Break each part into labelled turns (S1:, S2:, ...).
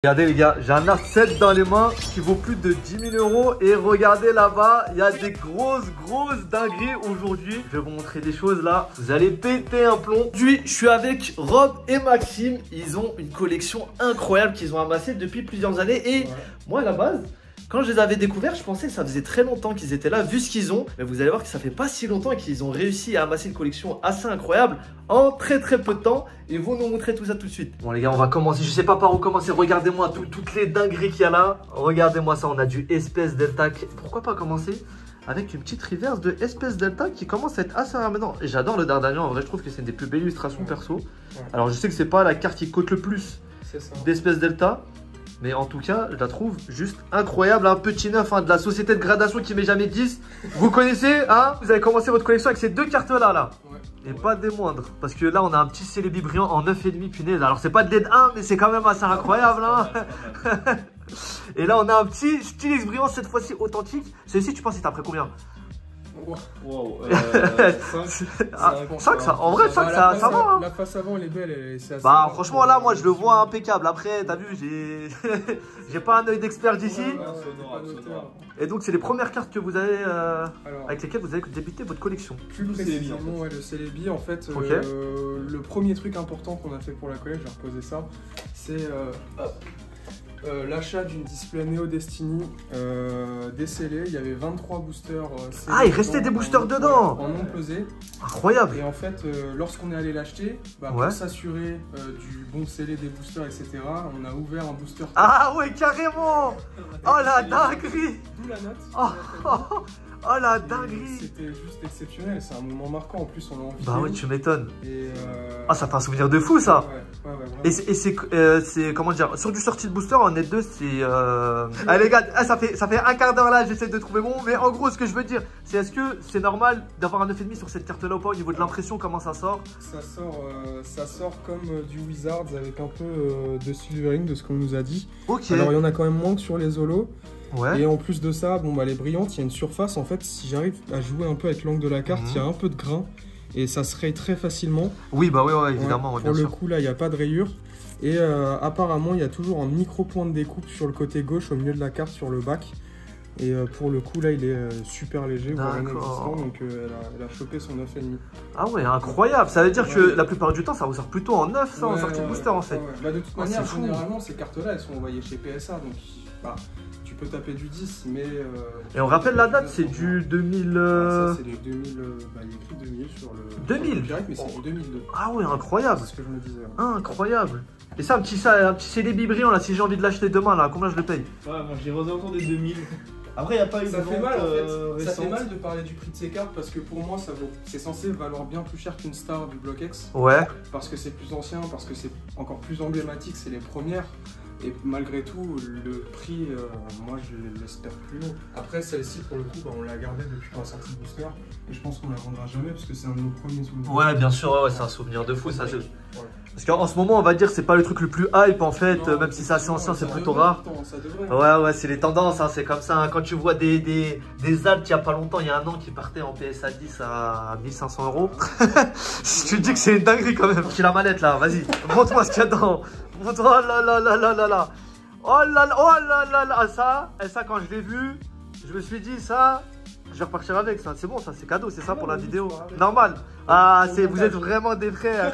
S1: Regardez les gars, j'ai un Art7 dans les mains qui vaut plus de 10 000 euros. Et regardez là-bas, il y a des grosses dingueries aujourd'hui. Je vais vous montrer des choses là, vous allez péter un plomb. Aujourd'hui, je suis avec Rob et Maxime. Ils ont une collection incroyable qu'ils ont amassée depuis plusieurs années. Et moi à la base, quand je les avais découverts, je pensais que ça faisait très longtemps qu'ils étaient là, vu ce qu'ils ont. Mais vous allez voir que ça fait pas si longtemps et qu'ils ont réussi à amasser une collection assez incroyable en très peu de temps. Ils vont nous montrer tout ça tout de suite. Bon les gars, on va commencer. Je sais pas par où commencer. Regardez-moi toutes les dingueries qu'il y a là. Regardez-moi ça. On a du Espèce Delta. Pourquoi pas commencer avec une petite reverse de Espèce Delta qui commence à être assez rare maintenant. Et j'adore le Dardanian. En vrai, je trouve que c'est une des plus belles illustrations perso. Alors je sais que c'est pas la carte qui coûte le plus d'Espèce Delta. Mais en tout cas, je la trouve juste incroyable. Un petit neuf de la société de gradation qui met jamais 10. Vous connaissez, hein? Vous avez commencé votre collection avec ces deux cartes-là, là. Et pas des moindres. Parce que là, on a un petit Celebi brillant en 9,5, punaise. Alors, c'est pas de LED 1, mais c'est quand même assez incroyable, hein. Et là, on a un petit Stylix brillant, cette fois-ci authentique. Celui-ci, tu penses qu'il t'a pris combien?
S2: Wow,
S1: 5 ça, en vrai 5 ça va hein.
S2: La face avant elle est belle, c'est assez
S1: franchement là moi je le vois impeccable. Après t'as vu j'ai pas un œil d'expert d'ici. Et donc c'est les premières cartes que vous avez avec lesquelles vous avez débuté votre collection.
S2: Plus précisément le Celebi en fait. Le premier truc important qu'on a fait pour la collecte, j'ai reposé ça, c'est l'achat d'une display Neo Destiny décellée. Il y avait 23 boosters.
S1: Il restait des boosters dedans.
S2: En non pesé.
S1: Incroyable.
S2: Et en fait, lorsqu'on est allé l'acheter, pour s'assurer du bon scellé des boosters, etc., on a ouvert un booster.
S1: Ah ouais, carrément. Oh la dinguerie.
S2: D'où la note.
S1: Oh la dinguerie.
S2: C'était juste exceptionnel, c'est un moment marquant. En plus, on l'a envie.
S1: Bah ouais, tu m'étonnes.
S2: Et
S1: ça fait un souvenir de fou ça.
S2: Ouais,
S1: et c'est comment dire, sur du sortie de booster en net 2 c'est allez les gars, ça fait un quart d'heure là, j'essaie de trouver mon. Mais en gros ce que je veux dire, c'est est-ce que c'est normal d'avoir un 9,5 sur cette carte là ou pas au niveau de l'impression? Comment ça sort?
S2: Ça sort comme du Wizards avec un peu de silvering de ce qu'on nous a dit.
S1: Ok.
S2: Alors il y en a quand même moins que sur les holos.
S1: Ouais.
S2: Et en plus de ça, bon bah elle est brillante, il y a une surface en fait, si j'arrive à jouer un peu avec l'angle de la carte, il y a un peu de grain et ça se raye très facilement.
S1: Oui bah ouais évidemment.
S2: Pour le coup là il n'y a pas de rayure et apparemment il y a toujours un micro point de découpe sur le côté gauche au milieu de la carte sur le bac. Et pour le coup là il est super léger, voire inexistant, donc elle a chopé son 9,5.
S1: Ah ouais, incroyable, ça veut dire que la plupart du temps ça ressort plutôt en 9 ça, en sortie de booster en fait.
S2: Bah, de toute manière généralement ces cartes là elles sont envoyées chez PSA, donc tu peux taper du 10 mais...
S1: et on rappelle la date, c'est du 2000...
S2: Ça c'est les 2000, il y a écrit 2000 sur le...
S1: 2000
S2: direct, mais c'est du 2002.
S1: Ah ouais, incroyable.
S2: C'est ce que je me disais.
S1: Incroyable. Et ça, un petit Celebi brillant là, si j'ai envie de l'acheter demain là, combien je le paye?
S3: Ouais, moi j'ai aux alentours des 2000. Après, il n'y a pas eu de
S2: ça fait mal en fait.
S3: récente.
S2: Ça fait mal de parler du prix de ces cartes parce que pour moi, c'est censé valoir bien plus cher qu'une star du Block X.
S1: Ouais.
S2: Parce que c'est plus ancien, parce que c'est encore plus emblématique, c'est les premières. Et malgré tout, le prix, moi je l'espère plus haut. Après, celle-ci, pour le coup, on l'a gardée depuis qu'on a sorti le booster. Et je pense qu'on la vendra jamais parce que c'est un de nos premiers souvenirs.
S1: Ouais, bien sûr, c'est un souvenir de fou ça. Parce qu'en ce moment, on va dire c'est pas le truc le plus hype en fait, même si c'est assez ancien, c'est plutôt rare. Ouais, c'est les tendances, c'est comme ça. Quand tu vois des alts il y a pas longtemps, il y a un an qui partaient en PSA 10 à 1500 euros. Tu te dis que c'est une dinguerie quand même. J'ai la mallette là, vas-y, montre-moi ce qu'il y a dedans. Montre-moi, oh là là, ça quand je l'ai vu, je me suis dit ça. Je vais repartir avec ça, c'est bon ça, c'est cadeau, c'est ça pour la vidéo. Normal. Vous êtes vraiment des frères.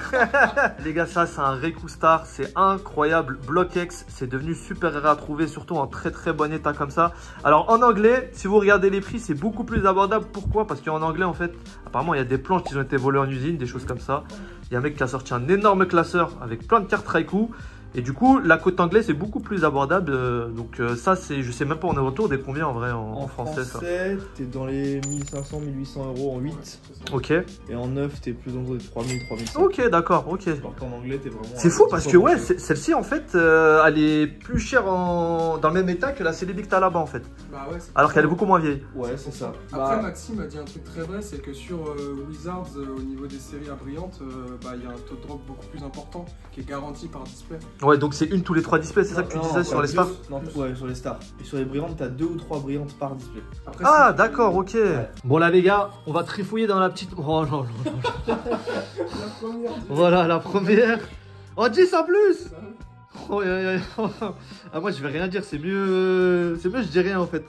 S1: Les gars, ça c'est un Raikou Star, c'est incroyable. Block X, c'est devenu super rare à trouver, surtout en très bon état comme ça. Alors en anglais, si vous regardez les prix, c'est beaucoup plus abordable. Pourquoi? Parce qu'en anglais en fait, apparemment il y a des planches qui ont été volées en usine, des choses comme ça. Il y a un mec qui a sorti un énorme classeur avec plein de cartes Raikou. Et du coup, la côte anglaise c'est beaucoup plus abordable. Donc ça, je sais même pas, on est autour des combien en vrai en français ça.
S3: T'es dans les 1500, 1800 euros en 8.
S1: Ok.
S3: Et en 9, t'es plus dans les 3000, 3100.
S1: Ok, d'accord, ok.
S3: Alors qu'en anglais, t'es vraiment...
S1: C'est fou parce que ouais, celle-ci en fait, elle est plus chère dans le même état que la Celebi que t'as là-bas en fait.
S2: Bah ouais,
S1: alors qu'elle est beaucoup moins vieille.
S3: Ouais, c'est ça.
S2: Après, Maxime a dit un truc très vrai, c'est que sur Wizards, au niveau des séries à brillantes, il y a un taux de drop beaucoup plus important qui est garanti par display.
S1: Ouais, donc c'est une tous les 3 displays, c'est ça que tu disais sur les stars?
S3: Non, ouais, sur les stars. Et sur les brillantes, t'as 2 ou 3 brillantes par display.
S2: Après,
S1: d'accord, ok. Ouais. Bon là les gars, on va trifouiller dans la petite... Oh non.
S2: La première.
S1: Voilà, la première. En 10 en plus. Oh, ah, moi je vais rien dire, c'est mieux je dis rien en fait.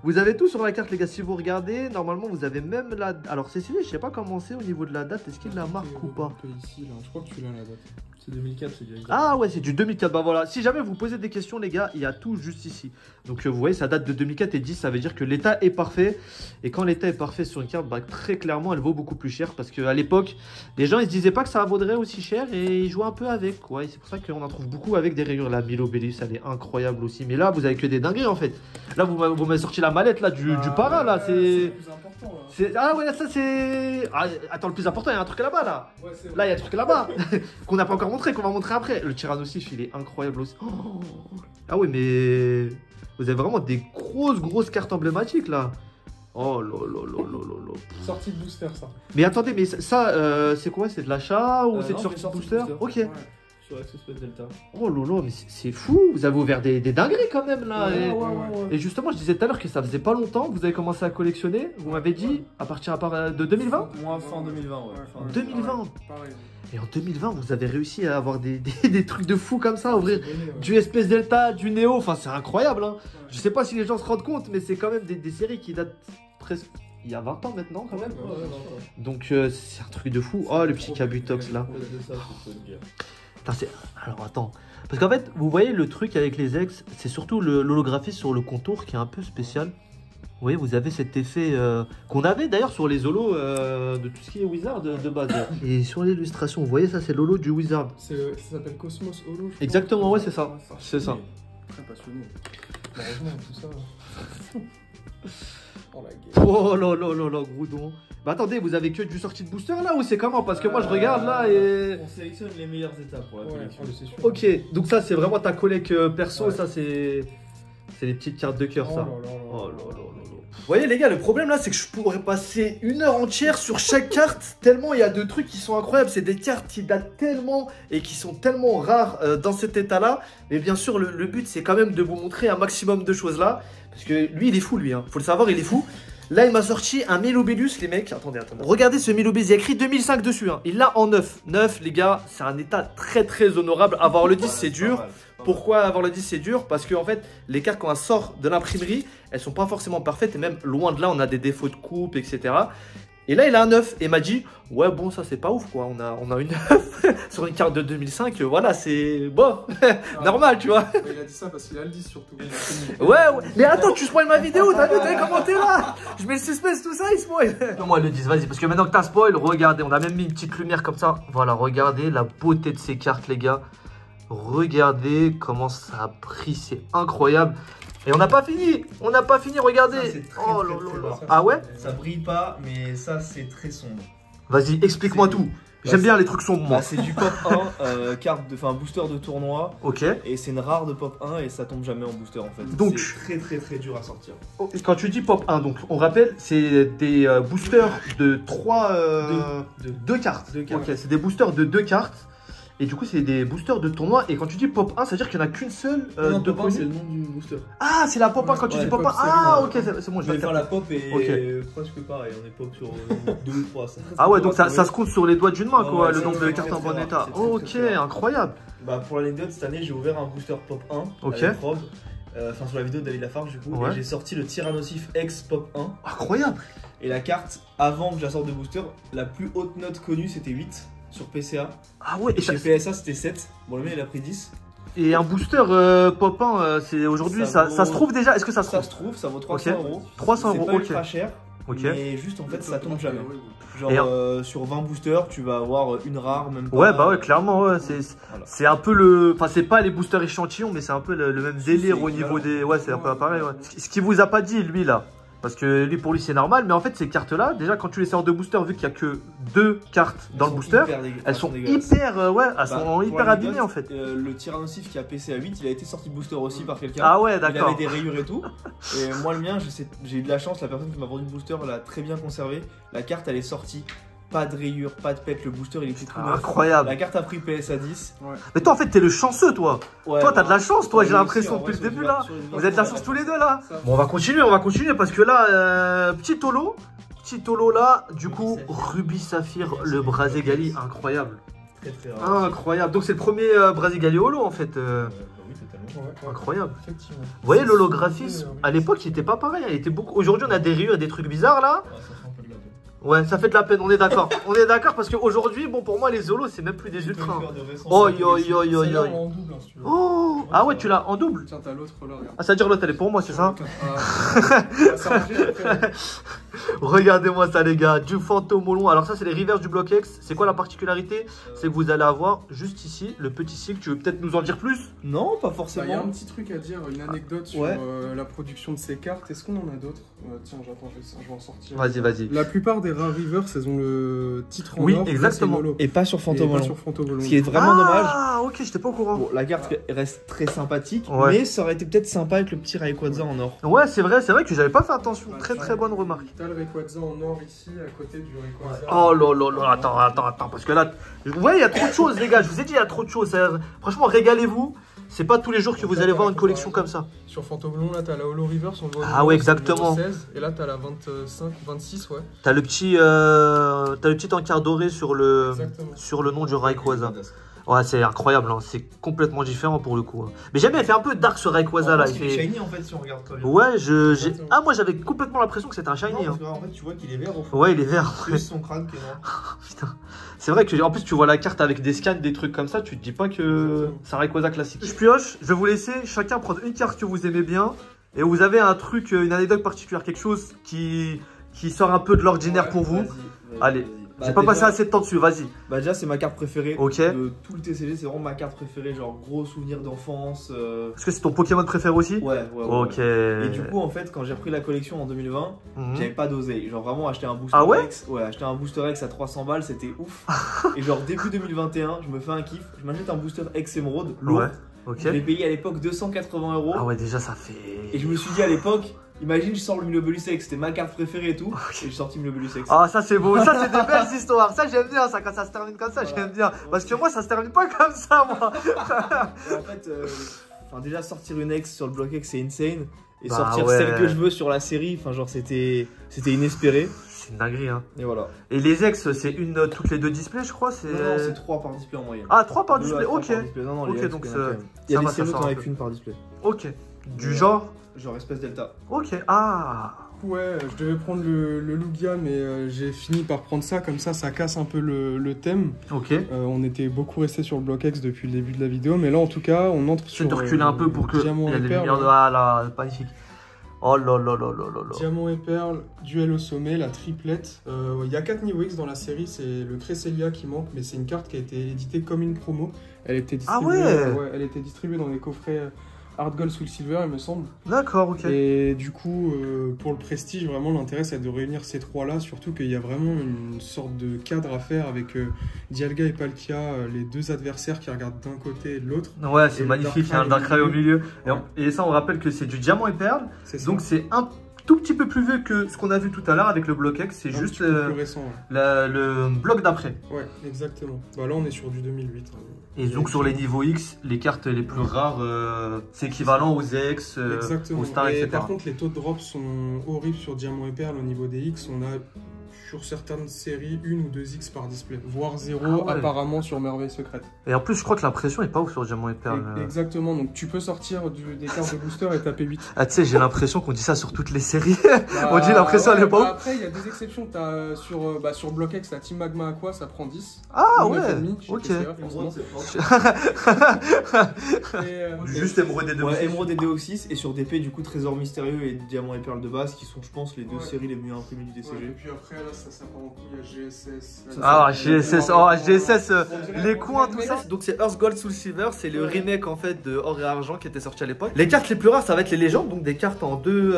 S1: Vous avez tout sur la carte les gars, si vous regardez, normalement vous avez même la... Alors c'est stylé, je sais pas comment c'est au niveau de la date, est-ce qu'il la marque ou pas?
S2: Ici, là. Je crois que tu l'as la date.
S3: C'est 2004, c'est déjà.
S1: Ah ouais, c'est du 2004, bah voilà. Si jamais vous posez des questions les gars, il y a tout juste ici. Donc vous voyez, ça date de 2004 et 10, ça veut dire que l'état est parfait. Et quand l'état est parfait sur une carte, bah très clairement elle vaut beaucoup plus cher. Parce qu'à l'époque, les gens ils se disaient pas que ça vaudrait aussi cher et ils jouaient un peu avec quoi. Et c'est pour ça qu'on en trouve beaucoup avec des rayures. La Milo Bellis, elle est incroyable aussi. Mais là, vous avez que des dingueries en fait. Là, vous m'avez sorti la mallette là du para là, c'est...
S2: le plus important là.
S1: Ah ouais, là, ça c'est... Ah, attends, le plus important, il y a un truc là-bas là.
S2: Ouais, c'est vrai.
S1: Là, il y a un truc là-bas qu'on n'a pas encore montré, qu'on va montrer après. Le Tyrannosif, il est incroyable aussi. Oh. Ah oui, mais vous avez vraiment des grosses cartes emblématiques là. Oh là là là là là là.
S2: Sortie de booster ça.
S1: Mais attendez, mais ça, c'est quoi? C'est de l'achat ou c'est de
S3: non,
S1: sortie
S3: c'est
S1: de booster? Ok.
S2: Ouais.
S3: Sur Exospec Delta.
S1: Oh là là, mais c'est fou. Vous avez ouvert des dingueries quand même là.
S2: Ouais.
S1: Et justement, je disais tout à l'heure que ça faisait pas longtemps que vous avez commencé à collectionner. Vous m'avez dit à partir de 2020?
S3: Moi, fin 2020, ouais. Fin
S1: 2020.
S2: Pareil.
S1: Et en 2020, vous avez réussi à avoir des trucs de fou comme ça, à ouvrir
S2: Ouais.
S1: du Space Delta, du Neo, enfin c'est incroyable. Hein. Je sais pas si les gens se rendent compte, mais c'est quand même des séries qui datent presque il y a 20 ans maintenant quand même. Donc c'est un truc de fou. Oh le petit Kabutox là. Putain, alors attends, parce qu'en fait, vous voyez le truc avec les ex, c'est surtout l'holographisme sur le contour qui est un peu spécial. Vous voyez, vous avez cet effet qu'on avait d'ailleurs sur les holos de tout ce qui est Wizard de base. Et sur l'illustration, vous voyez ça, c'est l'holo du Wizard.
S2: Ça s'appelle Cosmos Holo. Je crois.
S1: Exactement, ouais, c'est ça. C'est ça.
S2: Très passionné. Heureusement, tout ça. Oh la gueule.
S1: Oh là là là là, Groudon. Bah attendez, vous avez que du sortie de booster là ou c'est comment? Parce que moi je regarde là et...
S3: On sélectionne les meilleures étapes pour la collection.
S2: c'est sûr.
S1: Ok, donc ça c'est vraiment ta collecte perso, ça c'est... C'est les petites cartes de cœur ça. Oh là là là là. Vous voyez les gars, le problème là c'est que je pourrais passer 1 heure entière sur chaque carte tellement il y a de trucs qui sont incroyables. C'est des cartes qui datent tellement et qui sont tellement rares dans cet état là. Mais bien sûr le but c'est quand même de vous montrer un maximum de choses là. Parce que lui il est fou lui, hein. Faut le savoir, il est fou. Là, il m'a sorti un Melobelius, les mecs. Attendez. Regardez ce Melobelius, il y a écrit 2005 dessus. Hein. Il l'a en 9. 9, les gars, c'est un état très honorable. Avoir le 10, c'est dur. Pourquoi avoir le 10, c'est dur? Parce que, en fait, les cartes, quand elles sortent de l'imprimerie, elles sont pas forcément parfaites. Et même loin de là, on a des défauts de coupe, etc. Et là, il a un 9 et m'a dit, ouais, bon, ça, c'est pas ouf, quoi. On a une 9 sur une carte de 2005. Voilà, c'est bon, normal, tu vois.
S2: Il a dit ça parce qu'il a le 10 surtout.
S1: Ouais, mais attends, tu spoil ma vidéo, t'as vu, t'avais commenté là. Je mets le suspense, tout ça, il spoil. Non, moi, le 10, vas-y, parce que maintenant que t'as spoil, regardez, on a même mis une petite lumière comme ça. Voilà, regardez la beauté de ces cartes, les gars. Regardez comment ça a pris, c'est incroyable. Et on n'a pas fini, regardez.
S3: Ça,
S1: oh
S3: très,
S1: là
S3: très
S1: là.
S3: bas.
S1: Ah ouais?
S3: Ça brille pas, mais ça c'est très sombre.
S1: Vas-y, explique-moi tout. J'aime bien les trucs sombres, moi.
S3: Bah, c'est du pop 1, carte de, enfin booster de tournoi.
S1: Ok.
S3: Et c'est une rare de pop 1 et ça tombe jamais en booster en fait.
S1: Donc
S3: c'est très dur à sortir.
S1: Quand tu dis pop 1, donc on rappelle, c'est des boosters de 2 cartes. Ok, c'est des boosters de 2 cartes. Et du coup, c'est des boosters de tournoi. Et quand tu dis pop 1, ça veut dire qu'il n'y en a qu'une seule
S3: non,
S1: de
S3: pop 1, c'est le nom du booster.
S1: Ah, c'est la pop 1 quand tu dis pop 1. Ah, ok, c'est bon, je
S3: vais
S1: vais
S3: faire la pop et
S1: okay.
S3: Presque pareil. On est pop sur 2 ou 3.
S1: Ah ouais, donc ça se compte sur les doigts d'une main, quoi,
S3: ouais,
S1: le nombre de
S3: très,
S1: cartes en
S3: très
S1: bon
S3: rare.
S1: état.
S3: C'est très,
S1: Ok, incroyable.
S3: Bah, pour l'anecdote, cette année, j'ai ouvert un booster pop 1
S1: Ok.
S3: avec Rob. Enfin, sur la vidéo de David Lafarge, du coup.
S1: Ouais.
S3: Et j'ai sorti le Tyrannosif X pop 1.
S1: Incroyable.
S3: Et la carte, avant que je la sorte de booster, la plus haute note connue, c'était 8 sur PCA.
S1: Ah ouais,
S3: Et chez PSA, c'était 7. Bon, le mien, il a pris 10.
S1: et un booster pop 1, c'est aujourd'hui, ça se trouve déjà? Est-ce que ça se
S3: Ça
S1: trouve?
S3: se trouve, ça vaut 300
S1: Ok.
S3: euros.
S1: 300
S3: C'est
S1: euros,
S3: pas
S1: ok.
S3: ultra cher.
S1: Ok.
S3: Mais juste en fait, ça tombe jamais. Genre
S1: Et
S3: sur 20 boosters, tu vas avoir une rare, même pas.
S1: Ouais, bah ouais, clairement, ouais.
S3: Voilà.
S1: C'est un peu le. Enfin, c'est pas les boosters échantillons, mais c'est un peu le même délire au niveau
S3: équivalent.
S1: des. Ouais, c'est un peu pareil, ouais. Ce qu'il vous a pas dit, lui, là. Parce que lui, pour lui, c'est normal. Mais en fait, ces cartes-là, déjà, quand tu les sors de booster, vu qu'il y a que 2 cartes dans le booster, elles sont hyper. Ouais, elles sont hyper abîmées, en fait.
S3: Le Tyrannosif qui a PCA 8, il a été sorti de booster aussi par quelqu'un.
S1: Ah ouais,
S3: Il
S1: d'accord.
S3: avait des rayures et tout. Et moi, le mien, j'ai eu de la chance. La personne qui m'a vendu le booster l'a très bien conservé. La carte, elle est sortie. Pas de rayures, pas de pète. Le booster, il était tout neuf.
S1: Incroyable.
S3: La carte a pris PSA 10.
S2: Ouais.
S1: Mais toi, en fait, t'es le chanceux, toi.
S3: Ouais,
S1: Toi, t'as de la chance, toi, j'ai
S3: Ouais,
S1: l'impression,
S3: aussi, en
S1: depuis le
S3: vrai,
S1: début,
S3: sur
S1: là.
S3: les
S1: Vous avez de la chance tous les deux, là.
S2: Ça.
S1: Bon, on va continuer parce que là, petit holo là, du coup, Ruby Saphir, le Braségali, incroyable.
S3: très rare.
S1: Incroyable. Donc c'est le premier Brasigali Holo en fait.
S3: Oui, totalement.
S2: Ouais,
S1: Incroyable.
S2: effectivement.
S1: Vous voyez, l'holographisme, à l'époque, il était pas pareil. Il était beaucoup. Aujourd'hui, on a des rayures et des trucs bizarres là.
S3: Ah, ça fait un peu de la peine.
S1: Ouais, ça fait de la peine, on est d'accord. On est d'accord parce qu'aujourd'hui, bon, pour moi, les holos, c'est même plus des ultras. Oh, yo, yo, yo,
S2: Celle-là,
S1: yo.
S2: en double, hein, si tu veux.
S1: Oh, ah ouais, tu l'as en double.
S2: Tiens, t'as l'autre là, regarde.
S1: Ah, ça veut dire l'autre, elle est pour moi, c'est ça?
S2: Ça s'arranger après.
S1: Regardez-moi ça, les gars. Du fantôme au long. Alors, ça, c'est les reverse du bloc X. C'est quoi la particularité? C'est que vous allez avoir juste ici le petit cycle. Tu veux peut-être nous en dire plus?
S3: Non, pas
S2: Il y a
S3: forcément.
S2: un petit truc à dire, une anecdote sur
S3: Ouais.
S2: la production de ces cartes. Est-ce qu'on en a d'autres? Tiens, j'attends, je vais en sortir.
S1: Vas-y, vas-y.
S2: La plupart des rares reverse, elles ont le titre en
S1: Oui,
S2: or. là,
S1: exactement.
S2: c'est Holo.
S3: Et pas sur
S2: Et
S3: Fantôme
S2: pas
S3: Ballon.
S2: sur Fantôme Ballon.
S3: Ce qui est vraiment dommage.
S1: Ah, ok, j'étais pas au courant.
S3: Bon, la carte reste très sympathique,
S1: Ouais.
S3: mais ça aurait été peut-être sympa avec le petit Rayquaza en or.
S1: Ouais, c'est vrai que j'avais pas fait attention.
S2: Ah,
S1: Très,
S2: tiens,
S1: très bonne remarque.
S2: T'as le Rayquaza en or ici, à côté du Rayquaza.
S1: Oh là là là, attends, parce que là, ouais, il y a trop de choses, les gars. Je vous ai dit, il y a trop de choses. Franchement, régalez-vous. C'est pas tous les jours que vous allez voir une collection comme ça.
S2: Sur Fantôme Ballon, là, t'as la Holo Reverse, on voit.
S1: Ah ouais, exactement.
S2: 16, et là, t'as la 25 ou 26, ouais.
S1: T'as le petit encart doré sur le
S2: Exactement.
S1: nom du Rayquaza. Ouais, c'est incroyable, hein. C'est complètement différent pour le coup. Hein. Mais j'aime bien, il fait un peu dark ce Rayquaza là. Il fait...
S3: shiny en fait si on regarde pas bien.
S1: Ouais, ah, moi j'avais complètement l'impression que c'était un shiny.
S3: Non,
S1: Hein.
S3: parce que, en fait, tu vois qu'il est vert au fond.
S1: Ouais, il est vert.
S3: Plus son crâne qui est noir.
S1: Putain. C'est vrai que en plus tu vois la carte avec des scans, des trucs comme ça, tu te dis pas que
S2: Exactement.
S1: c'est un Rayquaza classique. Je pioche, je vais vous laisser chacun prendre une carte que vous aimez bien et vous avez un truc, une anecdote particulière, quelque chose qui sort un peu de l'ordinaire pour vous. Allez. J'ai pas passé assez de temps dessus, vas-y.
S3: Bah déjà c'est ma carte préférée.
S1: Ok.
S3: De tout le TCG, c'est vraiment ma carte préférée, genre gros souvenir d'enfance.
S1: Est-ce que c'est ton Pokémon préféré aussi?
S3: Ouais.
S1: Ok.
S3: Et du coup en fait quand j'ai repris la collection en 2020,
S1: Mhm.
S3: j'avais pas d'oseille. Genre vraiment acheter un booster
S1: Ah ouais
S3: X. Ouais, acheter un booster X à 300 balles, c'était ouf. Et genre début 2021, je me fais un kiff, je m'achète un booster X Emerald lourd.
S1: Ouais. Ok.
S3: Je l'ai payé à l'époque 280 €.
S1: Ah ouais, déjà ça fait.
S3: Et je me suis dit à l'époque, imagine je sors le Mulobulus X, c'était ma carte préférée et tout.
S1: Ok.
S3: Et j'ai sorti Mulobulus X.
S1: Ah, ça c'est beau, ça c'est des belles histoires. Ça j'aime bien, ça quand ça se termine comme ça, j'aime bien. Parce que moi ça se termine pas comme ça, moi.
S3: Et en fait, déjà sortir une X sur le bloc X c'est insane. Et
S1: Bah
S3: sortir
S1: ouais.
S3: celle que je veux sur la série, enfin genre c'était inespéré.
S1: C'est une dinguerie, hein.
S3: Et voilà.
S1: Et les ex, c'est une toutes les deux displays, je crois. C'est
S3: Non, c'est 3 par display en moyenne.
S1: Ah, 3 par
S3: 2 à
S1: display,
S3: 3
S1: ok.
S3: par display. Non,
S1: Ok,
S3: les X,
S1: donc
S3: il y en
S1: ça-
S3: a quand même. Il y a
S1: ça
S3: des
S1: va, ça
S3: scénos
S1: sort
S3: qui en
S1: un
S3: a
S1: peu.
S3: qu'une par display.
S1: Ok. Du genre.
S3: Genre espèce Delta.
S1: Ok. Ah.
S2: Ouais, je devais prendre le Lugia, mais j'ai fini par prendre ça, comme ça casse un peu le thème.
S1: Ok.
S2: On était beaucoup resté sur le bloc X depuis le début de la vidéo, mais là en tout cas, on entre
S1: Je
S2: sur.
S1: vais te reculer un peu pour que.
S2: Diamant
S1: Il y a
S2: et
S1: des
S2: perles.
S1: lumières de. Ah là, magnifique. Oh là là là là là là.
S2: Diamant et perles, duel au sommet, la triplette. Il y a 4 Neo X dans la série, c'est le Cresselia qui manque, mais c'est une carte qui a été éditée comme une promo. Elle était distribuée,
S1: Ah ouais
S2: elle était distribuée dans les coffrets Hard Gold Soul Silver, il me semble.
S1: D'accord, ok.
S2: Et du coup, pour le prestige, vraiment l'intérêt c'est de réunir ces trois-là, surtout qu'il y a vraiment une sorte de cadre à faire avec Dialga et Palkia, les deux adversaires qui regardent d'un côté et de l'autre.
S1: Ouais, c'est
S2: Et le
S1: magnifique. Il y a un
S2: Darkrai
S1: Darkrai au milieu.
S2: Ouais.
S1: Et ça, on rappelle que c'est du diamant et perle.
S2: C'est ça.
S1: Donc c'est un tout petit peu plus vieux que ce qu'on a vu tout à l'heure avec le bloc X. C'est
S2: Un
S1: juste
S2: petit peu plus récent.
S1: le bloc d'après.
S2: Ouais, exactement. Bah là, on est sur du 2008. hein.
S1: Et donc sur les niveaux X, les cartes les plus rares, c'est équivalent aux X,
S2: Exactement.
S1: aux Stars,
S2: Et
S1: etc.
S2: par contre, les taux de drop sont horribles sur Diamant et Perle au niveau des X. On a sur certaines séries 1 ou 2 X par display, voire 0
S1: Ah ouais.
S2: apparemment sur Merveille Secrète.
S1: Et en plus, je crois que l'impression est pas ouf sur diamant et perle.
S2: Exactement, donc tu peux sortir des cartes de booster et taper 8.
S1: Ah, tu sais, j'ai l'impression qu'on dit ça sur toutes les séries. On dit l'impression, elle est pas ouf.
S2: Après, il y a des exceptions. As, sur Block X, la Team Magma Aqua, ça prend 10.
S1: Ah
S2: Ou
S1: ouais,
S2: 9,5, chez
S1: ok.
S2: TCA, forcément.
S1: Juste émeraude des deux.
S3: Ouais, Emeraude et Deoxys, et sur DP du coup Trésor Mystérieux et Diamant et Perle de base qui sont je pense les deux
S2: Ouais.
S3: séries les mieux imprimées du
S2: Ouais, et
S3: TCG.
S2: puis après, là, ça part en couille, il y a GSS.
S1: Ah, GSS, oh, GSS,
S2: On dirait-
S1: les
S2: on
S1: coins,
S2: dirait
S1: tout
S2: le
S1: ça. Donc c'est Earth Gold Soul Silver, c'est le
S2: Ouais.
S1: remake en fait de Or et Argent qui était sorti à l'époque. Les cartes les plus rares, ça va être les légendes, donc des cartes en deux.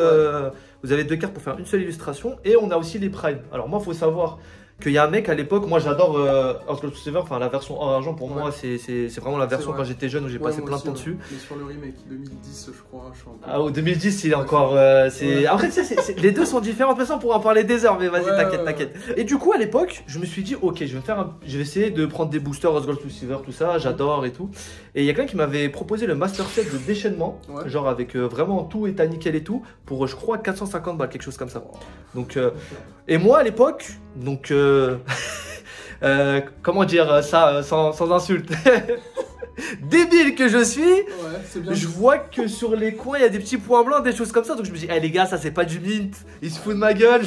S1: Vous avez deux cartes pour faire une seule illustration, et on a aussi les primes. Alors moi, faut savoir qu'il y a un mec à l'époque, moi j'adore Earth Gold Soul Silver, enfin la version Or et Argent pour
S2: Ouais.
S1: moi, c'est vraiment la version
S2: vrai.
S1: quand j'étais jeune où j'ai passé plein de temps dessus.
S2: Mais sur le remake 2010, je crois. Je suis un peu-
S1: Ah, au 2010, il est encore.
S2: Ouais.
S1: Après, tu sais, les deux sont différents. De toute façon, on pourra en parler des heures, mais vas-y,
S2: Ouais,
S1: t'inquiète,
S2: ouais,
S1: t'inquiète. Et du coup, à l'époque, je me suis dit, ok, je vais essayer de prendre des boosters Rose Gold to Silver, tout ça, j'adore et tout. Et il y a quelqu'un qui m'avait proposé le Master Set de déchaînement,
S2: Ouais.
S1: genre avec vraiment tout état nickel et tout, pour je crois 450 balles, quelque chose comme ça. Donc, et moi à l'époque, donc. comment dire ça sans insulte. Débile que je suis,
S2: Ouais, c'est bien.
S1: je vois que sur les coins il y a des petits points blancs, des choses comme ça. Donc je me dis, eh les gars, ça c'est pas du mint, ils se foutent de ma gueule,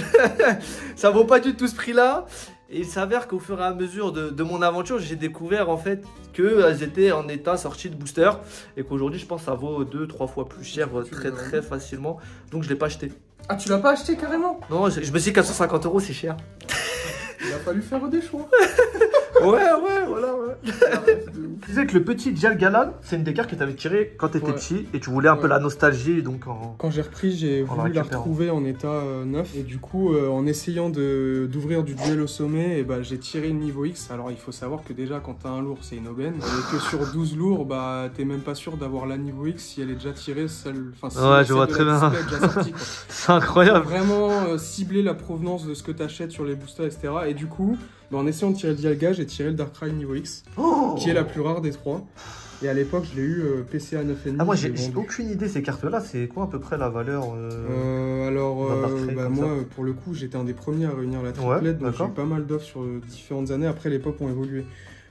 S1: ça vaut pas du tout ce prix là. Et il s'avère qu'au fur et à mesure de mon aventure, j'ai découvert en fait qu'elles étaient en état sorti de booster. Et qu'aujourd'hui, je pense que ça vaut 2-3 fois plus cher très facilement. Donc je l'ai pas acheté.
S2: Ah, tu l'as pas acheté carrément?
S1: Non, je me suis dit 450 € c'est cher.
S2: Il a fallu faire des choix.
S1: Ouais, voilà, ouais. Tu disais que le petit Dial Galan, c'est une des cartes que tu avais tiré quand tu étais petit et tu voulais un peu la nostalgie. Donc
S2: Quand j'ai repris, j'ai voulu la retrouver en état neuf. Et du coup, en essayant d'ouvrir du duel au sommet, et bah, j'ai tiré le niveau X. Alors il faut savoir que déjà, quand t'as un lourd, c'est une aubaine. Et que sur 12 lourds, bah, t'es même pas sûr d'avoir la niveau X si elle est déjà tirée seule. Enfin, si
S1: ouais, je vois très bien. C'est incroyable.
S2: Vraiment cibler la provenance de ce que t'achètes sur les boosters, etc. Et du coup, bah, en essayant de tirer le Dialga, j'ai tiré le Darkrai niveau X, qui est la plus rare des trois. Et à l'époque, je l'ai eu PCA 9,5.
S1: Ah, moi, j'ai aucune idée, ces cartes-là, c'est quoi à peu près la valeur
S2: moi, pour le coup, j'étais un des premiers à réunir la triplette, donc j'ai eu pas mal d'offres sur différentes années. Après, les pop ont évolué.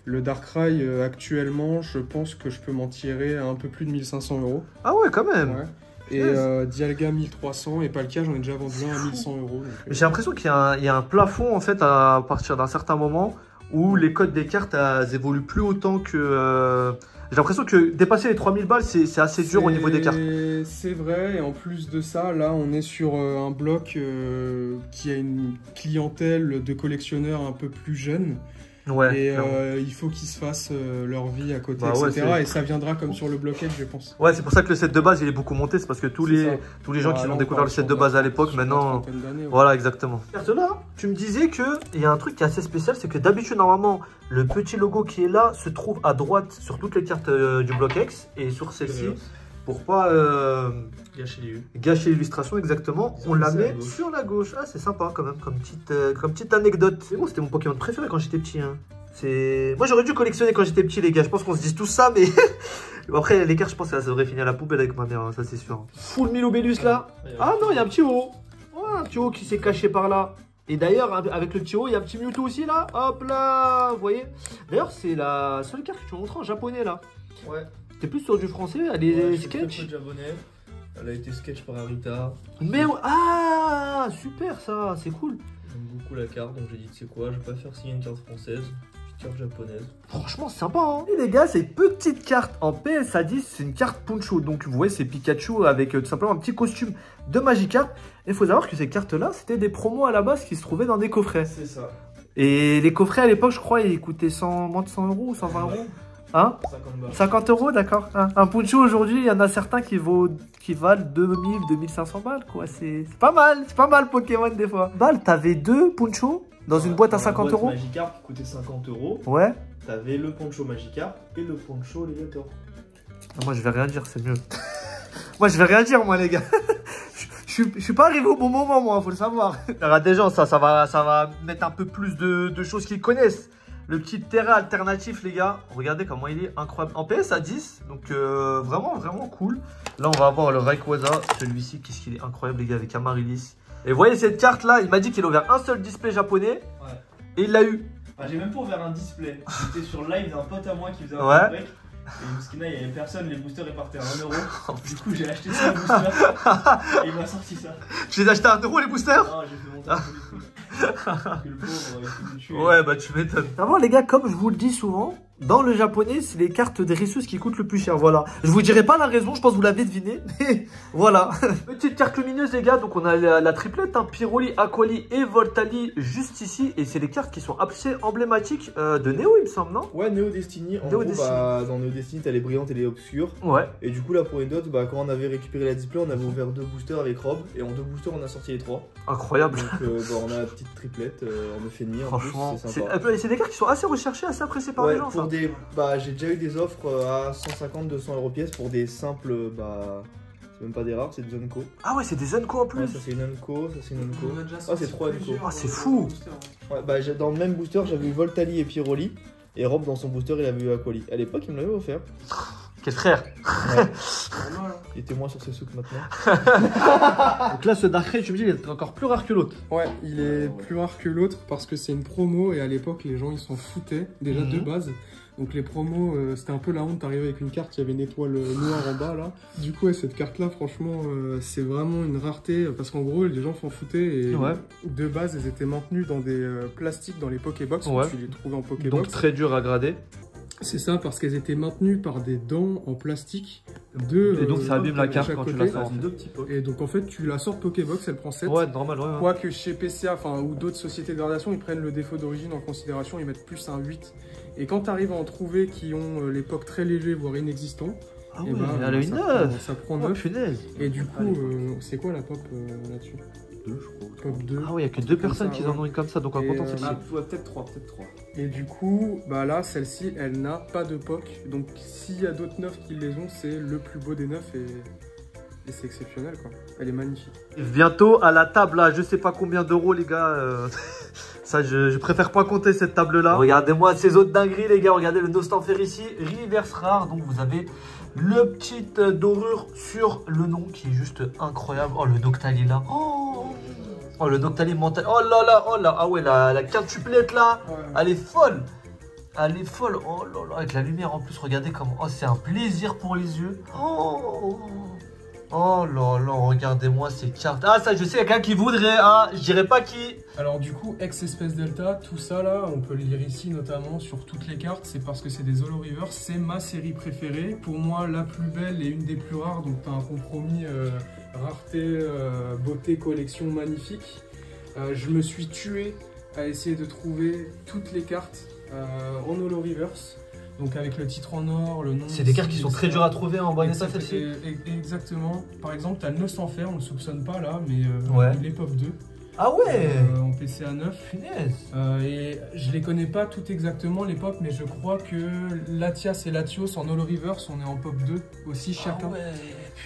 S2: Le Darkrai, actuellement, je pense que je peux m'en tirer à un peu plus de 1500 €.
S1: Ah ouais, quand même.
S2: Ouais. Et Dialga 1300 et Palkia, j'en ai déjà vendu un à 1100 €.
S1: J'ai l'impression qu'il y a un plafond, en fait, à partir d'un certain moment, où les codes des cartes elles évoluent plus autant que... J'ai l'impression que dépasser les 3000 balles, c'est assez dur au niveau des cartes.
S2: C'est vrai, et en plus de ça, là, on est sur un bloc qui a une clientèle de collectionneurs un peu plus jeunes.
S1: Ouais,
S2: et il faut qu'ils se fassent leur vie à côté, etc. Et ça viendra comme sur le blockade, je pense.
S1: Ouais, c'est pour ça que le set de base, il est beaucoup monté. C'est parce que tous les gens qui ont découvert le set de base à l'époque, maintenant... Voilà, exactement. Là, tu me disais qu'il y a un truc qui est assez spécial, c'est que d'habitude, normalement, le petit logo qui est là se trouve à droite sur toutes les cartes du bloc X. Et sur celle-ci, pour pas gâcher l'illustration, exactement, on la met sur la gauche. Ah, c'est sympa quand même, comme petite anecdote. Mais bon, c'était mon Pokémon préféré quand j'étais petit. Hein. Moi, j'aurais dû collectionner quand j'étais petit, les gars. Je pense qu'on se dit tout ça, mais... Après, les cartes, je pense que ça devrait finir à la poubelle avec ma mère, hein, ça c'est sûr. Full Milobellus là. Ah non, il y a un petit haut. Oh, un petit haut qui s'est caché par là. Et d'ailleurs, avec le petit haut, il y a un petit Mewtwo aussi là. Hop là, vous voyez. D'ailleurs, c'est la seule carte que tu m'as montrée en japonais là. Ouais. T'es plus sur du français, elle est sketch. Japonais. Elle a été sketch par Arita. Mais ah, super ça, c'est cool. J'aime beaucoup la carte, donc j'ai dit c'est quoi, je vais pas faire signer une carte française, une carte japonaise. Franchement, c'est sympa hein. Et les gars, c'est une petite carte en PSA 10, c'est une carte Poncho. Donc vous voyez, c'est Pikachu avec tout simplement un petit costume de Magikarp. Et il faut savoir que ces cartes-là, c'était des promos à la base qui se trouvaient dans des coffrets. C'est ça. Et les coffrets à l'époque, je crois, ils coûtaient moins de 100 € ou 120 €. Hein 50 €, d'accord. Un Poncho aujourd'hui, il y en a certains qui valent 2000, 2500 balles, quoi. C'est pas mal Pokémon des fois. T'avais deux Poncho dans une boîte à 50 €.
S3: Magikarp qui coûtait 50 €.
S1: Ouais.
S3: T'avais le Poncho Magikarp et le Poncho Légator.
S1: Moi, je vais rien dire, c'est mieux. Moi, je vais rien dire, moi, les gars. Je suis pas arrivé au bon moment, moi, faut le savoir. Alors, déjà, ça va mettre un peu plus de choses qu'ils connaissent. Le petit terrain alternatif, les gars, regardez comment il est incroyable. En PSA 10, donc vraiment cool. Là, on va avoir le Rayquaza, celui-ci, qu'est-ce qu'il est incroyable, les gars, avec Amaryllis. Et vous voyez cette carte-là, il m'a dit qu'il a ouvert un seul display japonais. Ouais. Et il l'a eu.
S3: Ah, j'ai même pas ouvert un display. J'étais sur live d'un pote à moi qui faisait un break. Et Mouskina, il n'y avait personne, les boosters repartaient à 1 €. Du coup, j'ai acheté ça, les boosters. Et il m'a sorti ça.
S1: Tu les as achetés à 1 € les boosters?
S3: Non, j'ai fait monter un peu les Parce que le pauvre, il faut me tuer.
S1: Ouais, bah tu m'étonnes. Avant, les gars, comme je vous le dis souvent, dans le japonais, c'est les cartes de Rissus qui coûtent le plus cher. Voilà. Je vous dirai pas la raison, je pense que vous l'avez deviné. Mais voilà. Petite carte lumineuse, les gars. Donc, on a la triplette, hein, Pyroli, Aquali et Voltali juste ici. Et c'est les cartes qui sont assez emblématiques de Néo, il me semble, non?
S3: Ouais, Néo Destiny. En gros, dans Néo Destiny, t'as les brillantes et les obscures.
S1: Ouais.
S3: Et du coup, là, pour une dot, quand on avait récupéré la display, on avait ouvert 2 boosters avec Rob. Et en 2 boosters, on a sorti les 3.
S1: Incroyable.
S3: Donc, on a la petite triplette en Euphémie.
S1: Franchement,
S3: c'est
S1: des cartes qui sont assez recherchées, assez appréciées par les gens.
S3: Pour j'ai déjà eu des offres à 150-200 € pièce pour des simples, c'est même pas des rares, c'est des Unco.
S1: Ah ouais, c'est des Unco en plus.
S3: Ouais, ça c'est une Unco, ça c'est une Unco. Ah, c'est 3 Unco.
S1: Ah, c'est fou.
S3: Ouais, dans le même booster, j'avais eu Voltali et Pyroli. Et Rob, dans son booster, il avait eu Aquali. À l'époque, il me l'avait offert.
S1: Quel frère.
S3: Ouais.
S2: Normal, hein.
S3: Il était moins sur ses sous que maintenant.
S1: Donc là, ce Dark Rage, tu me dis, il est encore plus rare que l'autre.
S2: Ouais, il est plus rare que l'autre parce que c'est une promo et à l'époque les gens ils s'en foutaient déjà de base. Donc les promos, c'était un peu la honte, t'arrivais avec une carte, il y avait une étoile noire en bas là. Du coup, ouais, cette carte là, franchement, c'est vraiment une rareté parce qu'en gros les gens s'en foutaient et de base elles étaient maintenues dans des plastiques dans les Pokébox, tu les trouvais en Pokébox.
S1: Donc très dur à grader.
S2: C'est ça, parce qu'elles étaient maintenues par des dents en plastique de.
S1: Et donc ça abîme la carte quand tu la sors.
S2: Et donc en fait, tu la sors de Pokébox, elle prend 7.
S1: Ouais, normal, ouais.
S2: Quoique chez PCA, ou d'autres sociétés de gradation, ils prennent le défaut d'origine en considération, ils mettent plus un 8. Et quand tu arrives à en trouver qui ont l'époque très léger, voire inexistant,
S1: ah ouais, elle a une 9.
S2: Ça prend 9. Et du coup, c'est quoi la pop là-dessus?
S3: 2, je crois.
S2: Pop 2.
S1: Ah ouais, il n'y a que 2 personnes qui en ont une comme ça, donc en comptant celle-ci.
S3: Ouais, peut-être 3, peut-être 3.
S2: Et du coup, bah là, celle-ci, elle n'a pas de POC. Donc s'il y a d'autres 9 qui les ont, c'est le plus beau des 9 et c'est exceptionnel quoi. Elle est magnifique.
S1: Bientôt à la table là, je sais pas combien d'euros les gars. Ça, je préfère pas compter cette table-là. Regardez-moi ces autres dingueries, les gars. Regardez le Nostanfer ici. Reverse rare. Donc, vous avez le petit dorure sur le nom qui est juste incroyable. Oh, le Noctali là. Oh, le Noctali mental. Oh là là, oh là. Ah ouais, la quintuplette là. Ouais. Elle est folle. Elle est folle. Oh là là. Avec la lumière en plus, regardez comment. Oh, c'est un plaisir pour les yeux. Oh là là, regardez-moi ces cartes. Ah ça, je sais, il y a quelqu'un qui voudrait, hein. Je dirais pas qui.
S2: Alors du coup, Ex-Espèce Delta, tout ça là, on peut le lire ici notamment sur toutes les cartes. C'est parce que c'est des Holo Reverse, c'est ma série préférée. Pour moi, la plus belle et une des plus rares. Donc t'as un compromis rareté, beauté, collection magnifique. Je me suis tué à essayer de trouver toutes les cartes en Holo Reverse. Donc avec le titre en or, le nom...
S1: C'est des cartes qui sont très dures à trouver en bon état celle-ci.
S2: Exactement. Par exemple, tu as le Nostanfer, on ne le soupçonne pas là, mais il est pop 2.
S1: Ah ouais
S2: en PCA 9. Et je les connais pas toutes exactement les pop, mais je crois que Latias et Latios en Holo Reverse, on est en pop 2 aussi chacun.
S1: Ah ouais,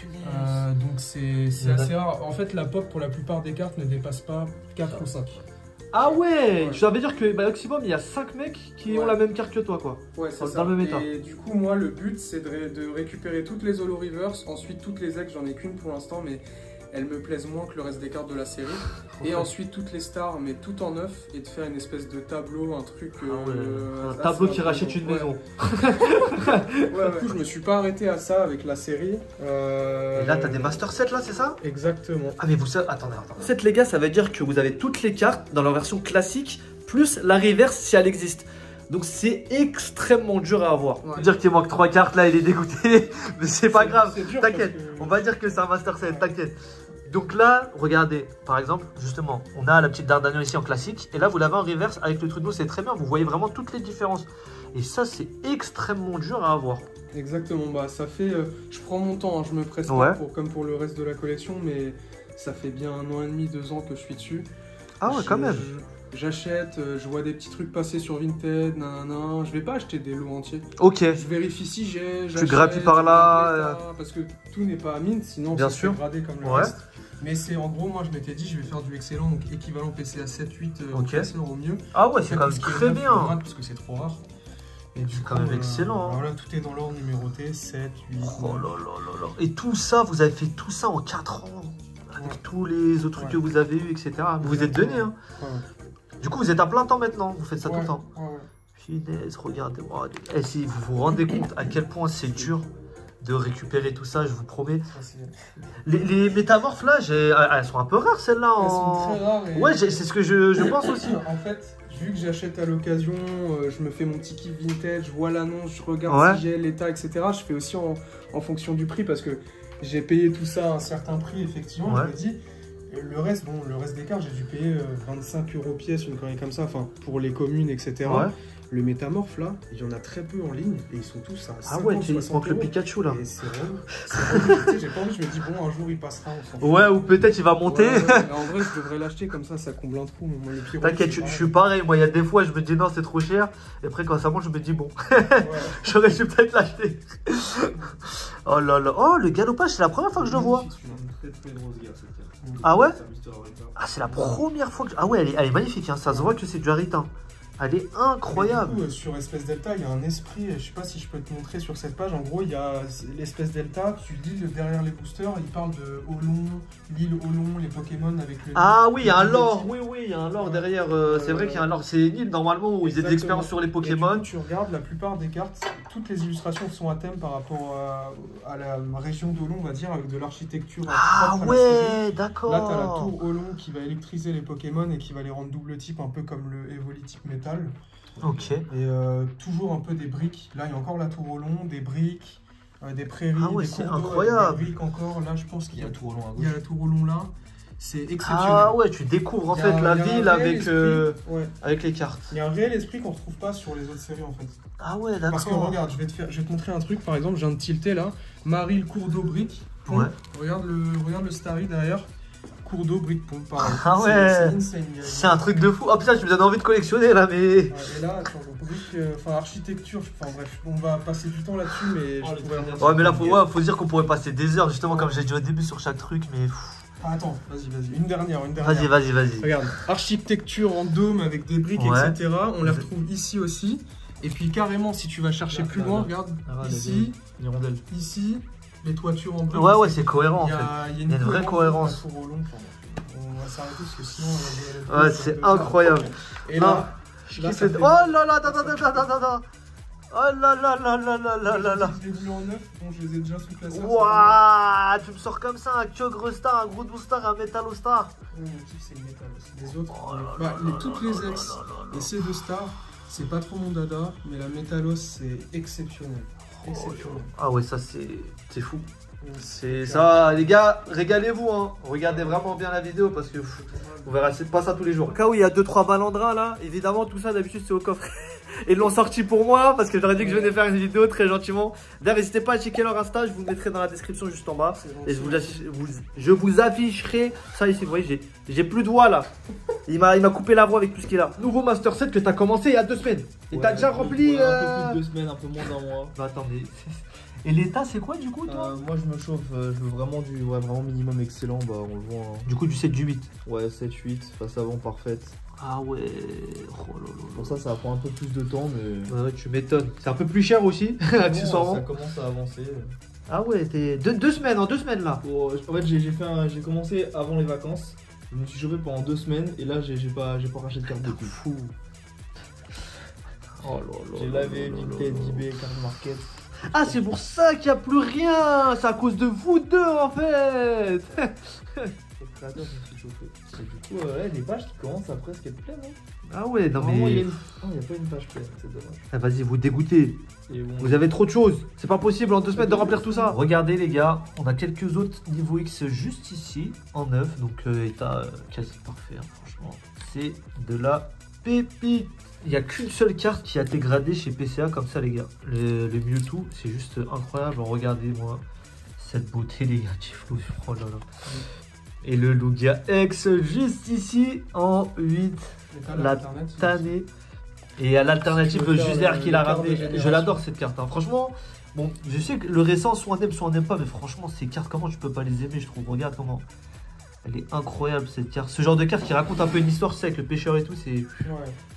S2: punaise. Donc c'est assez rare. En fait, la pop pour la plupart des cartes ne dépasse pas 4 ou 5.
S1: Ah ouais, ça veut dire que maximum il y a 5 mecs qui ont la même carte que toi quoi.
S2: Ouais, c'est ça.
S1: Dans le même état.
S2: Et du coup moi le but c'est de récupérer toutes les Holo Reverse, ensuite toutes les ex, j'en ai qu'une pour l'instant mais elles me plaisent moins que le reste des cartes de la série. Et ensuite toutes les stars mais tout en neuf et de faire une espèce de tableau, un truc...
S1: un tableau qui rachète une maison.
S2: Du coup je me suis pas arrêté à ça avec la série.
S1: Et là t'as des Master 7 là c'est ça?
S2: Exactement.
S1: Ah mais vous savez, attendez. 7 les gars ça veut dire que vous avez toutes les cartes dans leur version classique plus la reverse si elle existe. Donc c'est extrêmement dur à avoir. Ouais. Dire qu'il manque 3 cartes là il est dégoûté. Mais c'est pas grave, t'inquiète. On va dire que c'est un Master 7, t'inquiète. Donc là, regardez, par exemple, justement, on a la petite Dardanian ici en classique. Et là, vous l'avez en reverse avec le Trudno, c'est très bien. Vous voyez vraiment toutes les différences. Et ça, c'est extrêmement dur à avoir.
S2: Exactement, bah ça fait... je prends mon temps, hein, je me presse pas comme pour le reste de la collection. Mais ça fait bien 1 an et demi, 2 ans que je suis dessus.
S1: Ah ouais, quand même.
S2: J'achète, je vois des petits trucs passer sur Vinted, nanana. Je vais pas acheter des lots entiers.
S1: Ok.
S2: Je vérifie si j'ai.
S1: Tu grappilles par là.
S2: Parce que tout n'est pas à mint, sinon
S1: bien
S2: c'est
S1: sûr
S2: gradé comme le reste. Mais c'est en gros, moi je m'étais dit, je vais faire du excellent, donc équivalent PCA 7-8 au mieux.
S1: Ah ouais, c'est quand même très bien.
S2: Parce que c'est trop rare.
S1: C'est quand même excellent.
S2: Voilà, tout est dans l'ordre numéroté 7, 8.
S1: Oh là là là. Et tout ça, vous avez fait tout ça en 4 ans. Avec tous les autres trucs que vous avez eu, etc. Vous vous êtes donné, hein. Du coup, vous êtes à plein temps maintenant, vous faites ça tout le temps. Punaise, regardez-moi. Et si vous vous rendez compte à quel point c'est dur de récupérer tout ça, je vous promets. Les métamorphes là, elles sont un peu rares celles-là.
S2: Elles sont très rares.
S1: Ouais, c'est ce que je pense aussi.
S2: En fait, vu que j'achète à l'occasion, je me fais mon petit kiff vintage, je vois l'annonce, je regarde si j'ai l'état, etc. Je fais aussi en fonction du prix parce que j'ai payé tout ça à un certain prix, effectivement. Je me dis. Le reste, le reste des cartes, j'ai dû payer 25 € pièce, une connerie comme ça, enfin, pour les communes, etc. Le métamorphe, là, il y en a très peu en ligne, et ils sont tous à 50,
S1: ah ouais, il manque le Pikachu, là.
S2: Et c'est relou. J'ai pas envie, je me dis, bon, un jour, il passera, on s'en fout.
S1: Ouais, ou peut-être il va monter.
S2: En vrai, je devrais l'acheter, comme ça comble un trou.
S1: T'inquiète, je suis pareil, moi, il y a des fois, je me dis, non, c'est trop cher, et après, quand ça monte, je me dis, bon, j'aurais dû peut-être l'acheter. Oh là là, oh, le galopage, c'est la première fois que je le vois. Ah ouais? Ah c'est la première fois que... Ah ouais, elle est magnifique, hein. Ça se voit que c'est du haritain. Elle est incroyable.
S2: Du coup, sur Espèce Delta, il y a un esprit, je sais pas si je peux te montrer sur cette page. En gros, il y a l'Espèce Delta, tu lis derrière les boosters, il parle de Olon, l'île Olon, les Pokémon avec le...
S1: Ah oui, il y a un lore, oui, il y a un lore derrière. C'est vrai qu'il y a un lore. C'est une île normalement où ils faisaient des expériences sur les Pokémon.
S2: Tu regardes la plupart des cartes, toutes les illustrations sont à thème par rapport à la région d'Olon, on va dire, avec de l'architecture.
S1: Ah ouais, d'accord.
S2: Là, tu as la tour Olon qui va électriser les Pokémon et qui va les rendre double type, un peu comme le Evoli type métal.
S1: Ok.
S2: Et toujours un peu des briques. Là, il y a encore la tour Olon, des briques, des prairies,
S1: ah ouais,
S2: des
S1: c'est
S2: cours d'eau,
S1: incroyable.
S2: Des briques encore. Là, je pense qu'il y a
S3: la tour Olon à gauche.
S2: Il y a la tour Olon là. C'est exceptionnel.
S1: Ah ouais, tu découvres en fait la ville avec,
S2: ouais.
S1: avec les cartes.
S2: Il y a un réel esprit qu'on ne retrouve pas sur les autres séries en fait.
S1: Ah ouais, d'accord.
S2: Parce que regarde, je vais te montrer un truc. Par exemple, je viens de tilter là. Marie, le cours d'eau brique.
S1: Ouais.
S2: Regarde le starry derrière. Cours d'eau, brique, pompe, pareil.
S1: Ah ouais, c'est un truc de fou. Oh putain, tu me donnes envie de collectionner là, mais...
S2: Ouais, et là, attends, brique, architecture, enfin bref, on va passer du temps là-dessus, mais je pourrais...
S1: Ouais, mais là, faut dire qu'on pourrait passer des heures, justement, comme j'ai dit au début sur chaque truc, mais...
S2: Ah, attends, vas-y, une dernière.
S1: Vas-y.
S2: Regarde, architecture en dôme avec des briques,
S1: ouais.
S2: etc. On la retrouve ici aussi. Et puis carrément, si tu vas chercher plus loin, regarde, ici,
S3: les rondelles.
S2: Ici... Les toitures en briques.
S1: Ouais, c'est cohérent en fait.
S2: Il y a une
S1: vraie cohérence.
S2: On va s'arrêter parce que sinon.
S1: Ouais, c'est incroyable.
S2: Et là,
S1: oh là là, attends. Oh là là.
S2: Je les voulais en neuf, bon, je les ai déjà sous classeurs.
S1: Waouh, tu me sors comme ça un Kyogre Star, un Groudon Star, un Metalo Star.
S2: Mon kiff, c'est le métal aussi. Les autres, toutes les ex et ces deux stars, c'est pas trop mon dada, mais la Métalos, c'est exceptionnel.
S1: Ah ouais, ça c'est fou. C'est ça, les gars, régalez-vous, hein. Regardez vraiment bien la vidéo parce que on verra pas ça tous les jours. Au cas où il y a 2-3 balandrins là, évidemment tout ça d'habitude c'est au coffre. Ils l'ont sorti pour moi parce que j'aurais dit que je venais faire une vidéo très gentiment. D'ailleurs, n'hésitez pas à checker leur Insta, je vous le mettrai dans la description juste en bas. Et je vous afficherai ça ici. Vous voyez, j'ai plus de voix là. Il m'a coupé la voix avec tout ce qu'il a. Nouveau Master 7 que tu as commencé il y a 2 semaines. Et t'as déjà rempli.
S3: Un peu plus de 2 semaines, un peu moins d'un mois.
S1: Bah attends, mais. Et l'état, c'est quoi du coup, toi?
S3: Moi, je me chauffe, je veux vraiment vraiment minimum excellent, bah on le voit. Hein.
S1: Du coup, du 7, du 8.
S3: Ouais, 7, 8, face avant parfaite.
S1: Ah ouais. Oh là là.
S3: Pour ça prend un peu plus de temps, mais.
S1: Ouais, tu m'étonnes. C'est un peu plus cher aussi, accessoirement.
S3: Ça commence à avancer.
S1: Ah ouais, t'es 2 semaines, en 2 semaines là.
S3: En fait, j'ai commencé avant les vacances. Je me suis chauffé pendant 2 semaines et là, j'ai pas racheté de carte depuis.
S1: Fou. Oh là là.
S3: J'ai lavé, Vinted, eBay, Card Market.
S1: Ah, c'est pour ça qu'il n'y a plus rien. C'est à cause de vous deux en fait.
S3: Le créateur, je me suis chauffé. Et du coup, les pages qui commencent à presque être pleines. Hein.
S1: Ah ouais, non mais.
S3: Il n'y a pas une page pleine, c'est dommage.
S1: Ah, vas-y, vous dégoûtez. Vous avez trop de choses. C'est pas possible en 2 semaines de remplir tout ça. Regardez les gars, on a quelques autres niveaux X juste ici, en neuf. Donc état quasi parfait, hein, franchement. C'est de la pépite. Il n'y a qu'une seule carte qui a été gradée chez PCA comme ça les gars. Le Mewtwo, c'est juste incroyable. Regardez-moi cette beauté les gars, Tiflo. Oh là là. Et le Lugia X juste ici en 8. La tannée. Et à l'alternative juste derrière qu'il a ramené. Je l'adore cette carte. Hein. Franchement, bon, je sais que le récent, soit on aime pas, mais franchement, ces cartes, comment tu peux pas les aimer, je trouve. Regarde comment. Elle est incroyable cette carte. Ce genre de carte qui raconte un peu une histoire, tu sais, avec le pêcheur et tout, c'est. Ouais,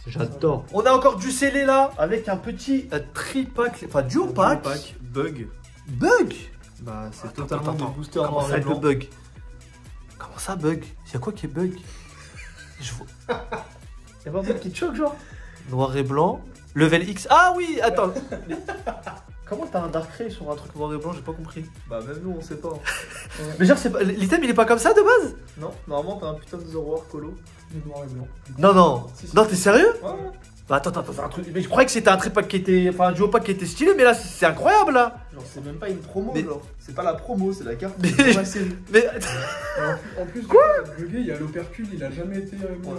S1: j'adore. On a encore du scellé là, avec un petit tripack, enfin duo pack.
S3: Bug.
S1: Bug.
S3: Bah, c'est totalement des boosters
S1: Comment
S3: noir
S1: ça
S3: et blanc.
S1: bug? Comment ça bug? Il y a quoi qui est bug? Je vois. Y'a pas un truc qui te choque, genre? Noir et blanc. Level X. Ah oui, attends. Comment t'as un Darkrai sur un truc noir et blanc? J'ai pas compris.
S3: Bah, même nous, on sait pas.
S1: Mais genre, l'item il est pas comme ça de base?
S3: Non, normalement, t'as un putain de Zoroark colo.
S2: Noir et blanc.
S1: Non. Non, t'es sérieux?
S3: Ouais.
S1: Bah attends, c'est un truc. Mais je croyais que c'était un tripack qui était. Enfin, un duo pack qui était stylé, mais là, c'est incroyable là.
S3: Genre, c'est même pas une promo,
S1: mais...
S3: genre. C'est pas la promo, c'est la carte
S1: mais...
S3: de la série.
S1: Mais.
S2: En plus, quoi? Bugué, il y a l'opercule, il a jamais été.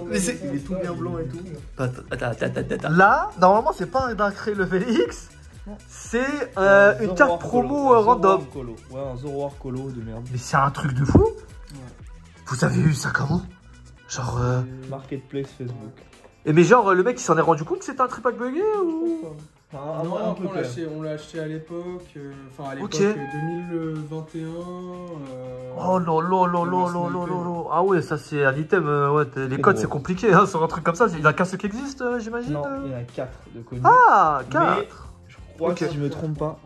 S1: Mais
S3: il est tout bien blanc et tout.
S1: Attends. Là, normalement, c'est pas un Darkrai level X. C'est une carte promo random.
S3: Ouais, un Zoroark colo de merde.
S1: Mais c'est un truc de fou. Ouais. Vous avez eu ça comment? Genre.
S3: Marketplace Facebook.
S1: Et mais genre, le mec il s'en est rendu compte que c'était un tripack bugué ou?
S2: Non, on l'a acheté à l'époque, enfin à l'époque
S1: okay.
S2: 2021.
S1: Oh là là là là là là là. Ah ouais, ça c'est un item. Ouais, les codes c'est compliqué hein, sur un truc comme ça. Il y a qu'un seul qui existe, j'imagine.
S3: Non, il y en a 4 de connus.
S1: Ah, 4.
S3: Mais je crois que si je me trompe pas.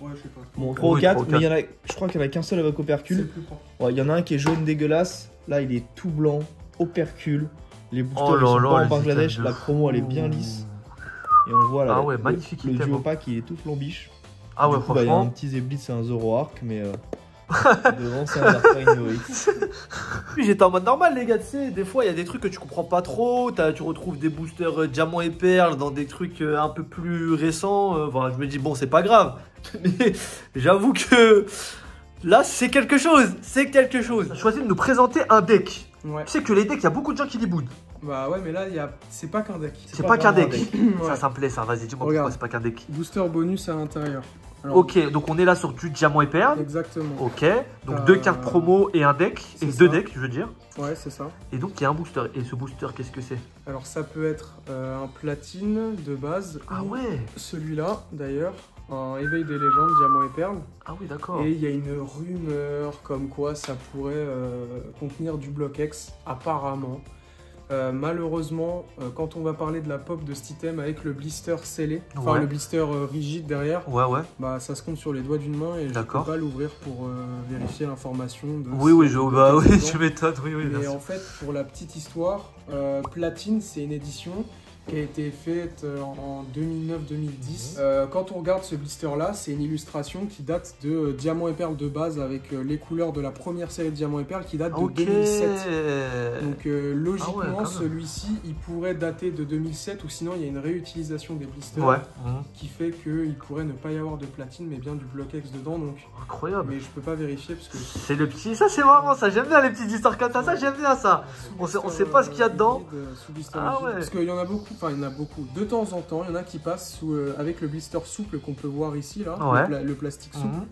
S2: Ouais, je sais pas.
S3: Bon, 3 ou 4, mais il y en a, je crois qu'il y en a qu'un seul avec
S2: C'est
S3: opercule.
S2: le plus propre.
S3: Ouais, il y en a un qui est jaune dégueulasse. Là, il est tout blanc, opercule. Les boosters
S1: Oh
S3: ils
S1: là
S3: sont
S1: là,
S3: pas en
S1: les
S3: Bangladesh.
S1: items de
S3: La promo elle est bien lisse. Et on voit là.
S1: Ah ouais, magnifique
S3: le
S1: item.
S3: duo pack il est tout flambiche.
S1: Ah ouais,
S3: Du coup, bah, il y a un
S1: franchement.
S3: petit Zeblitz et un Zoro Arc, mais devant c'est un Dark Norix.
S1: Puis j'étais en mode normal, les gars, tu sais. Des fois, il y a des trucs que tu comprends pas trop. Tu retrouves des boosters diamants et perles dans des trucs un peu plus récents. Voilà, je me dis, bon, c'est pas grave. Mais j'avoue que là, c'est quelque chose. C'est quelque chose. Tu as choisi de nous présenter un deck.
S2: Ouais.
S1: Tu sais que les decks, il y a beaucoup de gens qui les boudent.
S2: Bah ouais, mais là, c'est pas qu'un deck.
S1: C'est pas qu'un
S3: vraiment
S1: deck.
S2: Ouais.
S1: Ça me plaît, ça. Vas-y, dis-moi pourquoi
S2: Regarde.
S1: c'est pas qu'un deck.
S2: Booster bonus à l'intérieur. Alors,
S1: Ok, donc on est là sur du diamant et perles.
S2: Exactement.
S1: Ok, donc 2 cartes promo et un deck. Et
S2: C'est
S1: 2
S2: ça.
S1: decks, je veux dire.
S2: Ouais, c'est ça.
S1: Et donc il y a un booster. Et ce booster, qu'est-ce que c'est?
S2: Alors ça peut être un platine de base.
S1: Ah
S2: ou
S1: ouais.
S2: Celui-là, d'ailleurs, un éveil des légendes, diamant et perles.
S1: Ah oui, d'accord.
S2: Et il y a une rumeur comme quoi ça pourrait contenir du bloc X, apparemment. Malheureusement, quand on va parler de la pop de cet item avec le blister scellé, enfin
S1: Ouais.
S2: le blister rigide derrière,
S1: Ouais, ouais.
S2: bah ça se compte sur les doigts d'une main et je peux
S1: D'accord.
S2: pas l'ouvrir pour vérifier l'information. De
S1: Oui, oui, bah oui,
S2: dedans.
S1: tu m'étonnes. Oui, oui, bien
S2: Mais
S1: sûr.
S2: en fait, pour la petite histoire, Platine, c'est une édition qui a été faite en 2009-2010. Quand on regarde ce blister-là, c'est une illustration qui date de Diamant et Perle de base avec les couleurs de la première série de Diamant et Perle qui date de
S1: Ok.
S2: 2007. Donc logiquement,
S1: Ah ouais, quand même.
S2: celui-ci, il pourrait dater de 2007 ou sinon il y a une réutilisation des blisters
S1: Ouais.
S2: qui fait qu'il pourrait ne pas y avoir de platine mais bien du bloc X dedans. Donc,
S1: Incroyable.
S2: mais je peux pas vérifier parce que
S1: C'est le petit. Ça, c'est marrant, ça. J'aime bien les petites histoires comme ça. Ça, j'aime bien ça. On sait pas ce qu'il y a dedans.
S2: Sous blister
S1: Ah
S2: rigide.
S1: ouais.
S2: Parce qu'il y en a beaucoup, enfin il y en a beaucoup. De temps en temps, il y en a qui passent avec le blister souple qu'on peut voir ici, là,
S1: Ouais.
S2: le plastique souple,
S1: Mhm.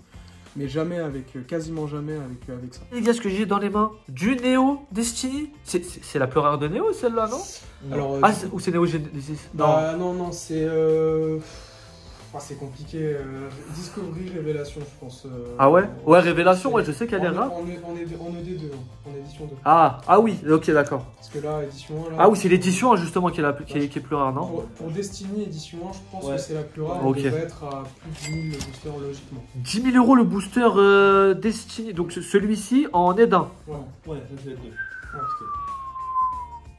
S2: mais jamais avec, quasiment jamais avec ça.
S1: Les gars, ce que j'ai dans les mains, du Neo Destiny. C'est la plus rare de Neo, celle-là, non?
S2: Alors,
S1: Ah, ou c'est Neo Genesis? Non.
S2: bah, non, c'est... c'est compliqué. Discovery, Révélation, je pense.
S1: Ah ouais? Ouais, Révélation, ouais, je sais qu'elle est rare.
S2: En ED2, en édition 2.
S1: Ah oui, ok, d'accord.
S2: Parce que là, édition 1, là...
S1: Ah oui, c'est l'édition hein, justement qui est plus rare, non?
S2: Pour Destiny, édition 1, je pense
S3: Ouais.
S2: que c'est la plus rare.
S1: Ok.
S2: Elle devrait être à plus de 1000 boosters, logiquement.
S1: 10 000 euros le booster Destiny. Donc celui-ci en aide 1.
S2: Voilà.
S3: Ouais, ça c'est le 2.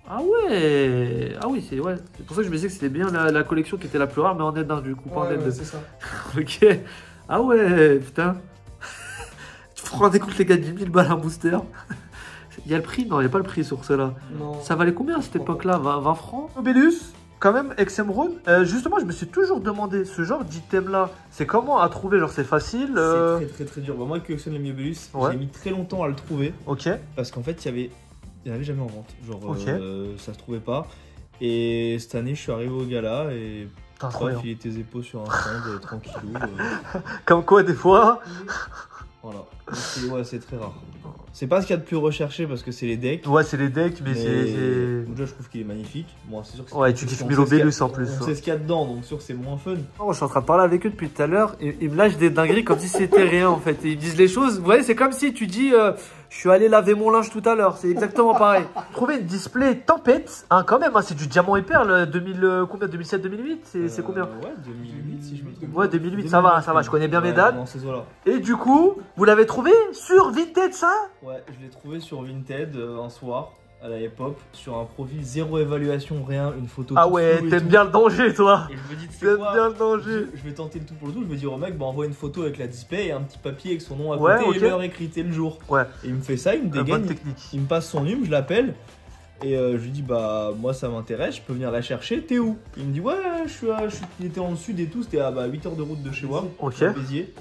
S1: Ah ouais. Ah oui, c'est pour ça que je me disais que c'était bien la collection qui était la plus rare, mais en aide 1 du coup, pas en aide 2.
S2: c'est ça.
S1: Ok. Ah ouais, putain. Tu te rendez compte les gars, 10 000 balles un booster. Il y a le prix? Non, il n'y a pas le prix sur cela.
S2: Non.
S1: Ça valait combien à cette époque-là? 20 francs? Obélus, quand même, ex-Emerald. Justement, je me suis toujours demandé, ce genre d'item-là, c'est comment à trouver? Genre, c'est facile
S3: C'est très dur. Bah, moi qui collectionne les Miobelus,
S1: Ouais.
S3: j'ai mis très longtemps à le trouver
S1: Ok.
S3: parce qu'en fait il y en avait jamais en vente. Genre
S1: Ok.
S3: ça se trouvait pas. Et cette année je suis arrivé au gala et
S1: Putain, trop
S3: pas
S1: bien.
S3: filer tes épaules sur un stand tranquillou.
S1: Comme quoi, des fois.
S3: Voilà. Donc, c'est très rare. C'est pas ce qu'il y a de plus recherché parce que c'est les decks.
S1: Ouais, c'est les decks, mais c'est.
S3: Déjà je trouve qu'il est magnifique. Bon, c'est sûr que c'est
S1: Ouais, tu kiffes
S3: on
S1: Milo
S3: sait ce qu'il y a-
S1: Bellus en plus.
S3: On sait ce qu'il y a dedans, donc sûr que c'est moins fun.
S1: Je suis en train de parler avec eux depuis tout à l'heure et ils me lâchent des dingueries comme si c'était rien en fait. Et ils disent les choses, vous voyez, c'est comme si tu dis je suis allé laver mon linge tout à l'heure, c'est exactement pareil. Trouver une display tempête, hein, quand même, hein, c'est du diamant et perle, 2007-2008, c'est combien?
S3: Ouais, 2008 si je me trompe.
S1: Ouais, 2008, ça va, je connais bien mes dates.
S3: Dans ces eaux-là.
S1: Et du coup, vous l'avez trouvé sur Vinted ça?
S3: Ouais, je l'ai trouvé sur Vinted un soir à la hip-hop sur un profil zéro évaluation, rien, une photo.
S1: Ah
S3: toute
S1: ouais,
S3: floue et
S1: t'aimes
S3: tout.
S1: bien le danger toi.
S3: Et je me dis, tu sais
S1: T'aimes
S3: quoi,
S1: bien le danger.
S3: je vais tenter le tout pour le tout. Je vais dire au mec, bah envoie une photo avec la display et un petit papier avec son nom à
S1: Ouais,
S3: côté
S1: ok.
S3: et l'heure écrite et le jour.
S1: Ouais,
S3: Et il me fait ça, il me
S1: bonne
S3: dégaine,
S1: technique.
S3: il me passe son numéro, je l'appelle. Et je lui dis, bah moi ça m'intéresse, je peux venir la chercher, t'es où? Il me dit, ouais, il était en sud et tout, c'était à 8 heures de route de chez moi,
S1: Ok.
S3: à Béziers.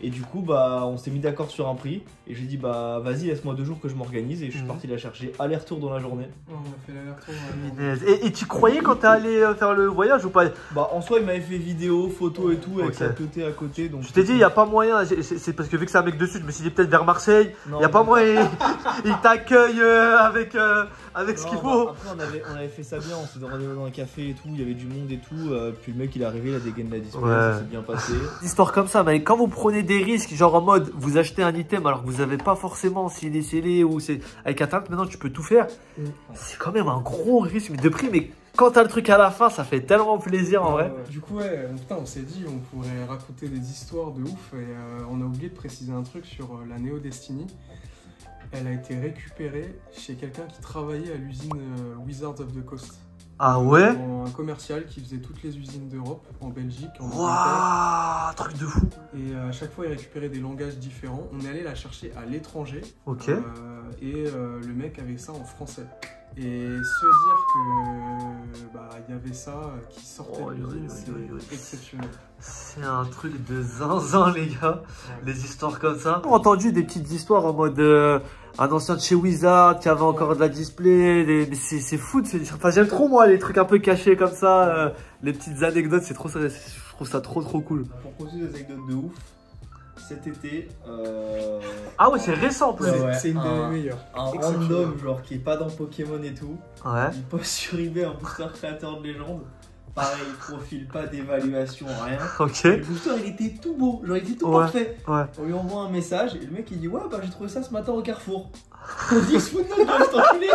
S3: Et du coup, bah, on s'est mis d'accord sur un prix. Et je lui ai dit, bah, vas-y, laisse-moi 2 jours que je m'organise. Et je suis
S1: Mhm.
S3: parti la chercher aller-retour dans la journée.
S2: On a fait l'aller-retour.
S1: Punaise. Et tu croyais quand t'es allé faire le voyage ou pas?
S3: Bah, en soi, il m'avait fait vidéo, photo et tout, avec
S1: Ok.
S3: sa teuté à côté. Donc,
S1: Je t'ai dit, il n'y a pas moyen, c'est parce que vu que c'est un mec dessus, je me suis dit peut-être vers Marseille, il
S3: Non,
S1: n'y a pas moyen, il t'accueille avec avec ce qu'il faut.
S3: Après, on avait fait ça bien, on s'est rendez-vous dans un café et tout, il y avait du monde et tout. Puis le mec, il est arrivé, il a dégainé la display, ça s'est bien passé.
S1: Histoire comme ça, mais quand vous prenez des risques, genre en mode vous achetez un item alors que vous n'avez pas forcément s'il est scellé ou c'est avec Internet, maintenant tu peux tout faire. C'est quand même un gros risque de prix, mais quand t'as le truc à la fin, ça fait tellement plaisir en vrai.
S2: Du coup, putain, on s'est dit, on pourrait raconter des histoires de ouf et on a oublié de préciser un truc sur la Neo Destiny. Elle a été récupérée chez quelqu'un qui travaillait à l'usine Wizards of the Coast.
S1: Ah ouais?
S2: Un commercial qui faisait toutes les usines d'Europe, en Belgique, en
S1: Waouh, truc de fou.
S2: Et à chaque fois, il récupérait des langages différents. On est allé la chercher à l'étranger.
S1: Ok.
S2: Le mec avait ça en français. Et se dire que il y avait ça qui sortait de l'usine, c'est exceptionnel.
S1: C'est un truc de zinzin les gars, les histoires comme ça. J'ai entendu des petites histoires en mode un ancien de chez Wizard qui avait encore de la display, c'est fou. Enfin j'aime trop moi les trucs un peu cachés comme ça, les petites anecdotes, c'est trop, je trouve ça trop cool.
S3: Pour poser des anecdotes de ouf, cet été...
S1: Ah ouais, c'est récent en plus.
S2: C'est une des meilleures.
S3: Un random genre qui est pas dans Pokémon et tout,
S1: ouais.
S3: il poste sur eBay un booster créateur de légende. Pareil, profil, pas d'évaluation, rien.
S1: Ok.
S3: Le booster il était tout beau, genre il était tout parfait.
S1: Ouais.
S3: On lui envoie un message et le mec il dit ouais j'ai trouvé ça ce matin au Carrefour. On dit se fout de ma gueule, cet enculé.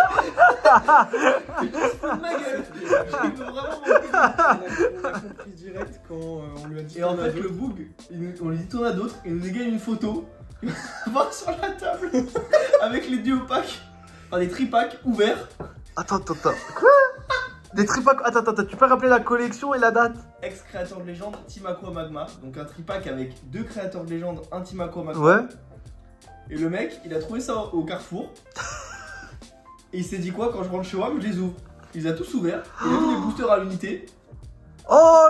S3: Il se fout de ma gueule. Il veut vraiment
S2: On a compris direct quand on lui a dit.
S3: Et en fait le bug, on lui dit tourne à d'autres, il nous dégage une photo. Il va sur la table avec les duos packs, enfin des tripacks ouverts.
S1: Attends. Quoi? Des tripacks. Attends, tu peux rappeler la collection et la date?
S3: Ex-créateur de légende, Team Aqua Magma. Donc un tripack avec 2 créateurs de légende, un Team Aqua Magma.
S1: Ouais.
S3: Et le mec, il a trouvé ça au Carrefour. Et il s'est dit quoi quand je rentre chez moi, je les ouvre. Il les a tous ouverts. Et il a mis les boosters à l'unité.
S1: Oh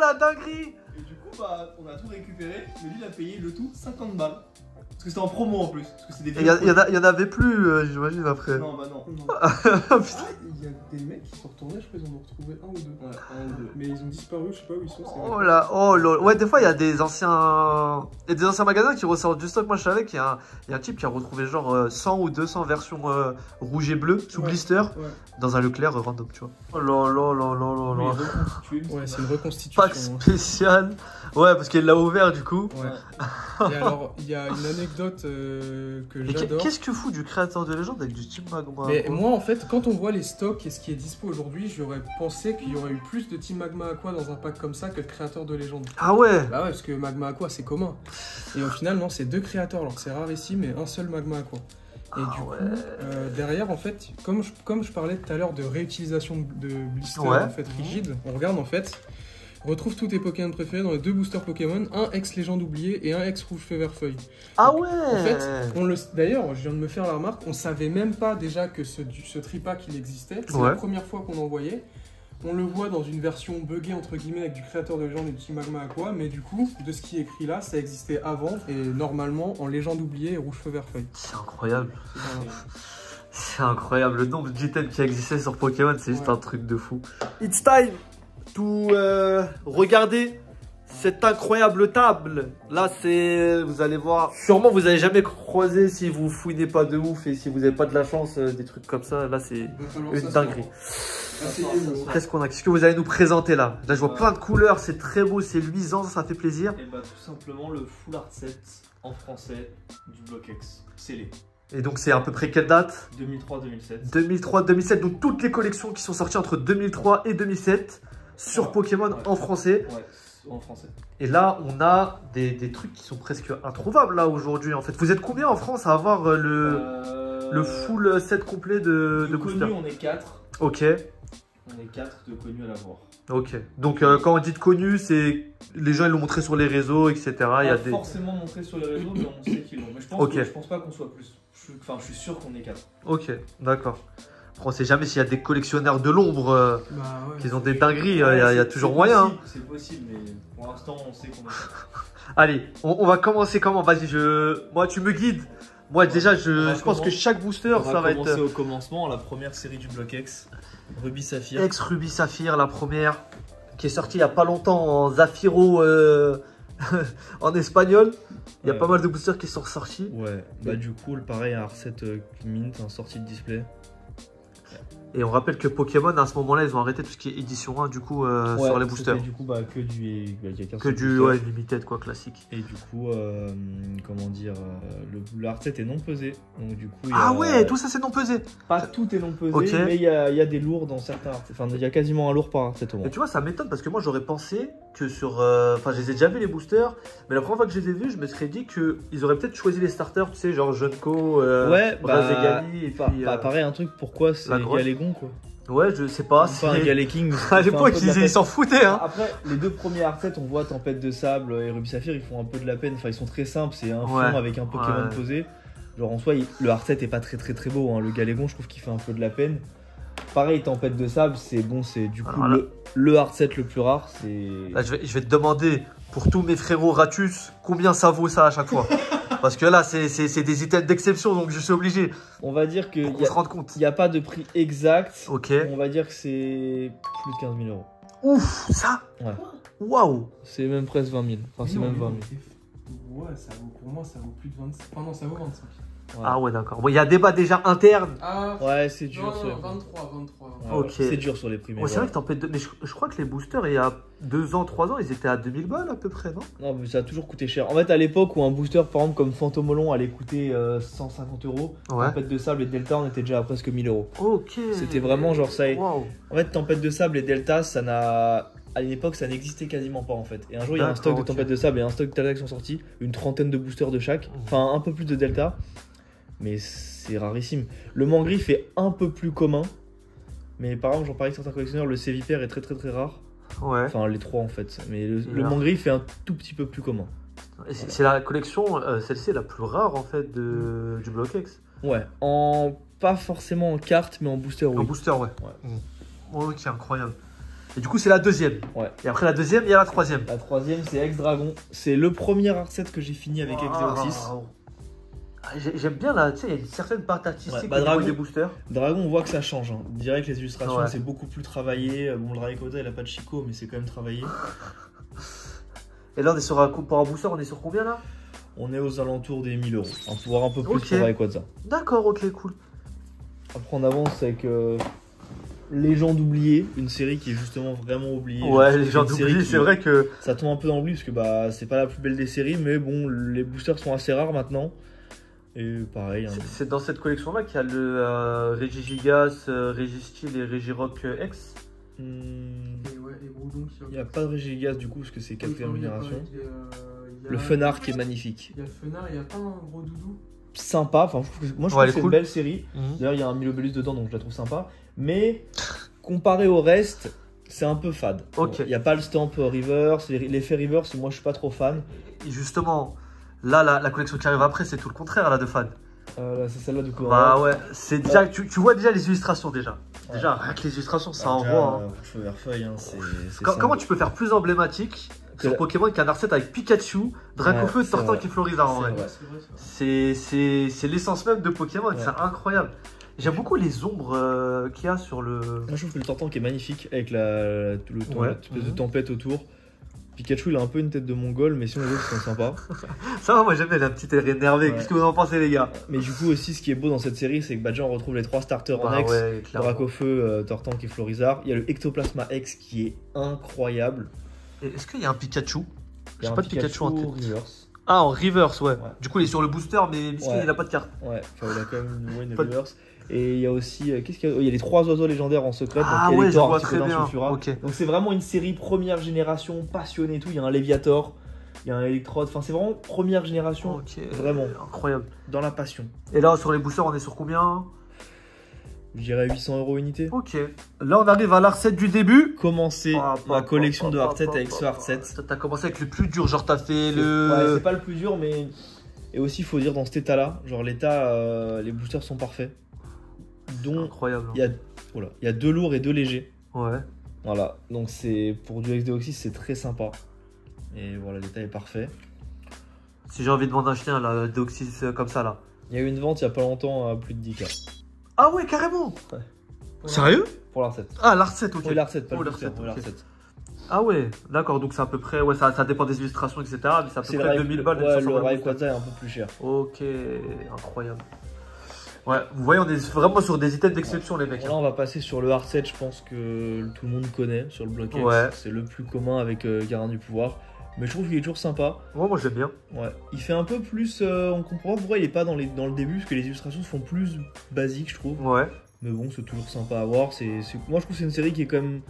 S1: la dinguerie.
S3: Et du coup, on a tout récupéré. Mais lui, il a payé le tout 50 balles. Parce que c'était en promo en plus. Parce que c'est des
S1: Il y en avait plus, j'imagine, après.
S3: Non, bah non.
S2: Il y a des mecs qui sont retournés, je crois qu'ils en ont retrouvé un ou deux.
S3: Ouais, un ou deux.
S2: Mais ils ont disparu, je sais pas où ils sont.
S1: Oh là, ouais, des fois il y a des anciens magasins qui ressortent du stock. Moi je savais qu'il y a un type qui a retrouvé genre 100 ou 200 versions rouge et bleu sous blister dans un Leclerc random, tu vois. Oh là.
S2: Ouais, c'est une reconstitution.
S1: Pack spécial. Ouais, parce qu'il l'a ouvert du coup.
S2: Ouais. Et alors, il y a une anecdote que j'adore.
S1: Qu'est-ce que fout du créateur de légende avec du Team Magma?
S2: Mais moi en fait, quand on voit les stocks et ce qui est dispo aujourd'hui, j'aurais pensé qu'il y aurait eu plus de Team Magma Aqua dans un pack comme ça que de créateurs de légende.
S1: Ah ouais?
S2: Bah ouais, parce que Magma Aqua c'est commun. Et au final, non, c'est 2 créateurs alors que c'est rarissime, mais un seul Magma Aqua. Et du coup, derrière en fait, comme je parlais tout à l'heure de réutilisation de blisters en fait rigides, on regarde en fait. Retrouve tous tes Pokémon préférés dans les 2 boosters Pokémon, un ex-légende oublié et un ex-rouge feu vert feuille.
S1: Ah ouais.
S2: En fait, d'ailleurs, je viens de me faire la remarque, on savait même pas déjà que ce tripack il existait. C'est la première fois qu'on en voyait. On le voit dans une version buggée entre guillemets avec du créateur de légende et du Team Magma Aqua, mais du coup, de ce qui est écrit là, ça existait avant et normalement en légende oubliée et rouge feu vert feuille.
S1: C'est incroyable. C'est incroyable, le nombre d'items qui existaient sur Pokémon, c'est juste un truc de fou. It's time to regarder cette incroyable table. Là, vous allez voir, sûrement vous n'avez jamais croisé si vous fouinez pas de ouf et si vous n'avez pas de la chance, des trucs comme ça. Là, c'est une dinguerie. Qu'est-ce que vous allez nous présenter là? Là, je vois plein de couleurs, c'est très beau, c'est luisant, ça fait plaisir.
S3: Et bah, tout simplement le full art set en français du Block X, scellé.
S1: Et donc c'est à peu près quelle date?
S3: 2003-2007.
S1: 2003-2007, donc toutes les collections qui sont sorties entre 2003 et 2007 sur Pokémon en français.
S3: Ouais, en français.
S1: Et là, on a des trucs qui sont presque introuvables là aujourd'hui en fait. Vous êtes combien en France à avoir le full set complet de booster?
S3: Connus, on est 4.
S1: Ok.
S3: On est 4 de connus à l'avoir.
S1: Ok. Donc quand on dit de connus, c'est les gens ils l'ont montré sur les réseaux, etc. Il y a
S3: forcément montré sur les réseaux, mais on sait qu'ils l'ont. Mais je pense pas qu'on soit plus. Je suis sûr qu'on est 4.
S1: Ok, d'accord. On sait jamais s'il y a des collectionneurs de l'ombre qui ont des dingueries, il y a toujours moyen.
S3: C'est possible, mais pour l'instant on sait qu'on est 4.
S1: Allez, on va commencer comment? Vas-y, moi tu me guides. Moi déjà, je pense que chaque booster, ça va être...
S3: On va commencer au commencement, la première série du Block X, Ruby Saphir.
S1: Ex Ruby Saphir, la première, qui est sortie il y a pas longtemps en Zafiro en espagnol. Il y a
S3: Ouais.
S1: pas mal de boosters qui sont ressortis.
S3: Ouais, bah du coup, pareil, un R7 Mint, un sortie de display.
S1: Et on rappelle que Pokémon, à ce moment-là, ils ont arrêté tout ce qui est édition 1 du coup sur les boosters.
S3: Du coup, bah, que du. Il y a qu'un
S1: Que
S3: seul
S1: du
S3: booster.
S1: limited quoi, classique.
S3: Et du coup, comment dire, le R7 est non pesé. Donc du coup, il y
S1: Ah
S3: a-
S1: ouais, tout ça c'est non pesé.
S3: Pas tout est non pesé,
S1: Ok.
S3: mais il y a des lourds dans certains R7. Enfin, il y a quasiment un lourd par R7 au moins.
S1: Et tu vois, ça m'étonne parce que moi j'aurais pensé que sur. Enfin, je les ai déjà vus les boosters, mais la première fois que je les ai vus, je me serais dit qu'ils auraient peut-être choisi les starters, tu sais, genre Junko,
S3: Ouais,
S1: Brazegali et puis.
S3: pareil, un truc, pourquoi c'est
S1: la grosse.
S3: Galégon quoi.
S1: Ouais, je sais pas.
S3: Pas un Galéking.
S1: À l'époque, ils s'en foutaient, hein.
S3: Après, les deux premiers R7, on voit Tempête de Sable et Ruby Saphir, ils font un peu de la peine. Enfin, ils sont très simples, c'est un fond
S1: Ouais.
S3: avec un Pokémon
S1: Ouais.
S3: posé. Genre en soi, le R7 est pas très beau. Hein. Le Galégon, je trouve qu'il fait un peu de la peine. Pareil, Tempête de Sable, c'est bon, c'est du coup
S1: Alors là-
S3: le R7 le plus rare. C'est.
S1: Là, je vais te demander, pour tous mes frérots Ratus, combien ça vaut ça à chaque fois. Parce que là, c'est des items d'exception, donc je suis obligé.
S3: On va dire qu'il
S1: Pour qu'on se rende compte.
S3: n'y a pas de prix exact.
S1: Ok.
S3: On va dire que c'est plus de 15 000 euros.
S1: Ouf, ça.
S3: Ouais.
S1: Waouh.
S3: C'est même presque 20 000. Enfin, c'est
S2: Non,
S3: même 20 000.
S2: Ouais, ça vaut, pour moi, ça vaut plus de 25. Enfin, non, ça vaut 25.
S3: Ouais.
S1: Ah ouais, d'accord. Bon, il y a un débat déjà interne.
S2: Ah,
S3: Ouais, c'est dur.
S2: non,
S3: sur les
S2: non,
S3: prix.
S2: 23.
S3: Ouais,
S1: Ok.
S3: ouais, c'est dur sur les prix. Mais
S1: Bon, c'est
S3: voilà.
S1: vrai que Tempête de... Mais je crois que les boosters, il y a 2 ans, 3 ans, ils étaient à 2000 balles à peu près, non?
S3: Non, mais ça a toujours coûté cher. En fait, à l'époque où un booster, par exemple, comme Fantomolon allait coûter 150 euros,
S1: Ouais.
S3: Tempête de Sable et Delta, on était déjà à presque 1000 euros.
S1: Ok.
S3: C'était vraiment genre ça.
S1: Waouh.
S3: En fait, Tempête de Sable et Delta, ça n'a. À l'époque, ça n'existait quasiment pas en fait. Et un jour, il y a un
S1: D'accord,
S3: stock de
S1: ok.
S3: Tempête de Sable et un stock de Delta qui sont sortis, une trentaine de boosters de chaque, enfin un peu plus de Delta, mais c'est rarissime. Le Mangriffe est un peu plus commun, mais par exemple, j'en parlais avec certains collectionneurs, le Sévipère est très rare.
S1: Ouais.
S3: Enfin, les trois en fait. Mais le
S1: rare.
S3: Mangriffe est un tout petit peu plus commun.
S1: Et c'est la collection, celle-ci est la plus rare en fait du Block X.
S3: Ouais, pas forcément en carte, mais en booster,
S1: En
S3: oui.
S1: booster, ouais.
S3: Ouais.
S1: Ok, incroyable. Et du coup, c'est la deuxième.
S3: Ouais.
S1: Et après la deuxième, il y a la troisième.
S3: La troisième, c'est Ex-Dragon. C'est le premier R7 que j'ai fini avec Ex-Deoxys.
S1: Wow. Ah, j'aime bien là, tu sais, il y a une certaine part artistique
S3: Ouais, bah,
S1: au niveau
S3: Dragon-
S1: des boosters.
S3: Dragon, on voit que ça change. Hein. Direct, les illustrations,
S1: Ouais.
S3: c'est beaucoup plus travaillé. Bon, le Raikkoda, il a pas de Chico, mais c'est quand même travaillé.
S1: Et là, on est sur un pour un booster, on est sur combien là?
S3: On est aux alentours des 1000 euros. Un pouvoir un peu plus
S1: Ok.
S3: pour Raikkoda.
S1: D'accord, ok, cool.
S3: Après, on avance avec Légende oubliée, une série qui est justement vraiment oubliée.
S1: Ouais,
S3: Je
S1: les
S3: trouve
S1: gens
S3: que c'est une série
S1: d'oubli,
S3: qui-
S1: c'est vrai que.
S3: Ça tombe un peu dans l'oubli parce que bah, c'est pas la plus belle des séries, mais bon, les boosters sont assez rares maintenant. Et pareil. Hein.
S1: C'est dans cette collection là qu'il y a le Regigigas, Registeel et Regirock X.
S3: Hmm,
S2: Et ouais, et Groudon qui
S3: Il n'y a pas de Régigas du coup, parce que c'est 4ème génération.
S2: Le
S3: Le Fenard qui est magnifique.
S2: Il y a le Fenard, il n'y a pas un gros doudou.
S3: Sympa, enfin, moi je
S1: Ouais, elle
S3: trouve
S1: est
S3: que c'est
S1: cool.
S3: une belle série. D'ailleurs, il y a un Milobelus dedans, donc je la trouve sympa. Mais comparé au reste, c'est un peu fade.
S1: Ok.
S3: Il n'y a pas le stamp reverse, l'effet reverse, moi je suis pas trop fan.
S1: Et justement, là, la collection qui arrive après, c'est tout le contraire là de fan.
S3: Là, c'est celle-là du coup.
S1: Bah ouais, c'est déjà, tu vois déjà les illustrations déjà.
S3: Ouais.
S1: Déjà, rien que les illustrations, ça
S3: Bah,
S1: envoie. Hein.
S3: Cheveux vert feuille, hein, c'est
S1: Comment
S3: simple.
S1: tu peux faire plus emblématique
S3: Que
S1: sur
S3: la-
S1: Pokémon qu'un R7 avec Pikachu, Dracofeu,
S3: Ouais, c'est
S1: Tortank
S3: vrai.
S1: et Florizarre en
S3: C'est
S1: vrai.
S3: vrai.
S1: C'est l'essence même de Pokémon,
S3: Ouais.
S1: c'est incroyable. J'aime beaucoup les ombres qu'il y a sur le.
S3: Moi je trouve que le Tortank qui est magnifique avec
S1: Ouais.
S3: l'espèce de tempête autour. Pikachu il a un peu une tête de mongol, mais sinon les autres sont sympas.
S1: Ça va, moi j'aime bien la petite air énervée.
S3: Ouais.
S1: Qu'est-ce que vous en pensez, les gars?
S3: Mais du coup aussi ce qui est beau dans cette série c'est que bah, déjà on retrouve les 3 starters en
S1: Bah
S3: ex.
S1: ouais, clairement.
S3: Dracofeu, Tortank et Florizarre. Il y a le Ectoplasma X qui est incroyable.
S1: Et est-ce qu'il y a un Pikachu?
S3: Il y a
S1: J'ai
S3: un
S1: pas de Pikachu en tête.
S3: reverse.
S1: Ah, en reverse, ouais.
S3: Ouais.
S1: Du coup, il est sur le booster, mais miskin,
S3: Ouais.
S1: il a pas de carte.
S3: Ouais, enfin il a quand même une
S1: Pas de-
S3: reverse. Et il y a aussi, qu'est-ce qu'il y a? Il y a les 3 oiseaux légendaires en secret.
S1: Ah
S3: donc il y a
S1: ouais,
S3: les
S1: je
S3: Thor,
S1: vois
S3: un petit peu
S1: très
S3: d'un
S1: bien.
S3: Sulfura.
S1: Ok.
S3: Donc c'est vraiment une série première génération, passionnée et tout. Il y a un Léviator, il y a un Electrode. Enfin c'est vraiment première génération,
S1: Ok.
S3: Vraiment.
S1: Incroyable.
S3: dans la passion.
S1: Et là, sur les boosters, on est sur combien?
S3: Je dirais 800 € unité.
S1: Ok. Là, on arrive à l'R7 du début.
S3: Commencer ma collection de R7 avec ce
S1: R7.
S3: R7.
S1: T'as commencé avec le plus dur, genre t'as fait
S3: Ouais,
S1: le.
S3: c'est pas le plus dur, mais. Et aussi, il faut dire dans cet état-là, genre l'état, les boosters sont parfaits. Donc,
S1: Incroyable.
S3: il y a 2 lourds et 2 légers.
S1: Ouais.
S3: Voilà, donc c'est pour du Ex-Deoxys, c'est très sympa. Et voilà, l'état est parfait.
S1: Si j'ai envie de m'en acheter un, là, Deoxys comme ça, là.
S3: Il y a eu une vente il y a pas longtemps à plus de 10K
S1: Ah ouais, carrément.
S3: Ouais.
S1: Sérieux?
S3: pour l'R7.
S1: Ah, l'R7, ok.
S3: Oui, l'R7, pas
S1: Oh,
S3: le booster,
S1: l'R7,
S3: oui,
S1: ok.
S3: l'R7.
S1: Ah ouais, d'accord, donc c'est à peu près, ouais, ça dépend des illustrations, etc. Mais c'est à peu près 2000 balles.
S3: Ouais,
S1: 1500
S3: le
S1: balles.
S3: Rayquaza est un peu plus cher.
S1: Ok, incroyable. Ouais, vous voyez, on est vraiment sur des items d'exception, les mecs.
S3: Bon, là, on va passer sur le hard set, je pense que tout le monde connaît sur le bloc X.
S1: Ouais.
S3: C'est le plus commun avec Gardien du pouvoir. Mais je trouve qu'il est toujours sympa.
S1: Ouais, moi j'aime bien.
S3: Ouais. Il fait un peu plus. On comprend pas pourquoi il est pas dans le début, parce que les illustrations se font plus basiques, je trouve.
S1: Ouais.
S3: Mais bon, c'est toujours sympa à voir. Moi, je trouve que c'est une série qui est quand même.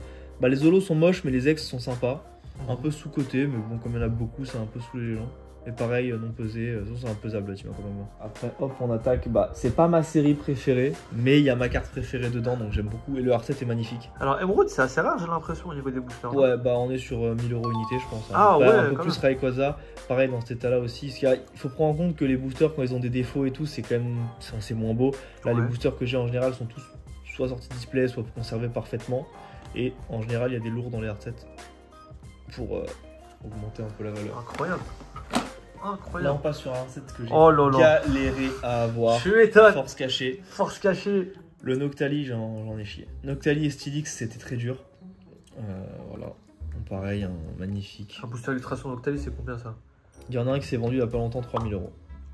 S3: Bah, les holos sont moches, mais les ex sont sympas. Un peu sous-côté, mais bon, comme il y en a beaucoup, c'est un peu sous les gens. Et pareil, non pesé, c'est un pesable, tu vois, quand même. Après, hop, on attaque. Bah, c'est pas ma série préférée, mais il y a ma carte préférée dedans, donc j'aime beaucoup. Et le hard set est magnifique.
S1: Alors, Emerald, c'est assez rare, j'ai l'impression, au niveau des boosters.
S3: Ouais, bah, on est sur 1000 € unité, je pense.
S1: Ah ouais,
S3: un peu
S1: quand
S3: plus Rayquaza. Pareil, dans cet état-là aussi. Il faut prendre en compte que les boosters, quand ils ont des défauts et tout, c'est quand même. C'est moins beau. Là,
S1: Ouais.
S3: les boosters que j'ai en général sont tous soit sortis de display, soit conservés parfaitement. Et en général, il y a des lourds dans les hard sets pour augmenter un peu la valeur.
S1: Incroyable.
S3: Là,
S1: Incroyable.
S3: on passe sur un hard set que j'ai
S1: Oh là là.
S3: galéré à avoir.
S1: Je m'étonne.
S3: Force cachée.
S1: Force cachée.
S3: Le Noctali, j'en ai chié. Noctali et Stylix, c'était très dur. Voilà. Pareil, un magnifique.
S1: Un booster illustration Noctali, c'est combien ça?
S3: Il y en a un qui s'est vendu il y a pas longtemps, 3000 €.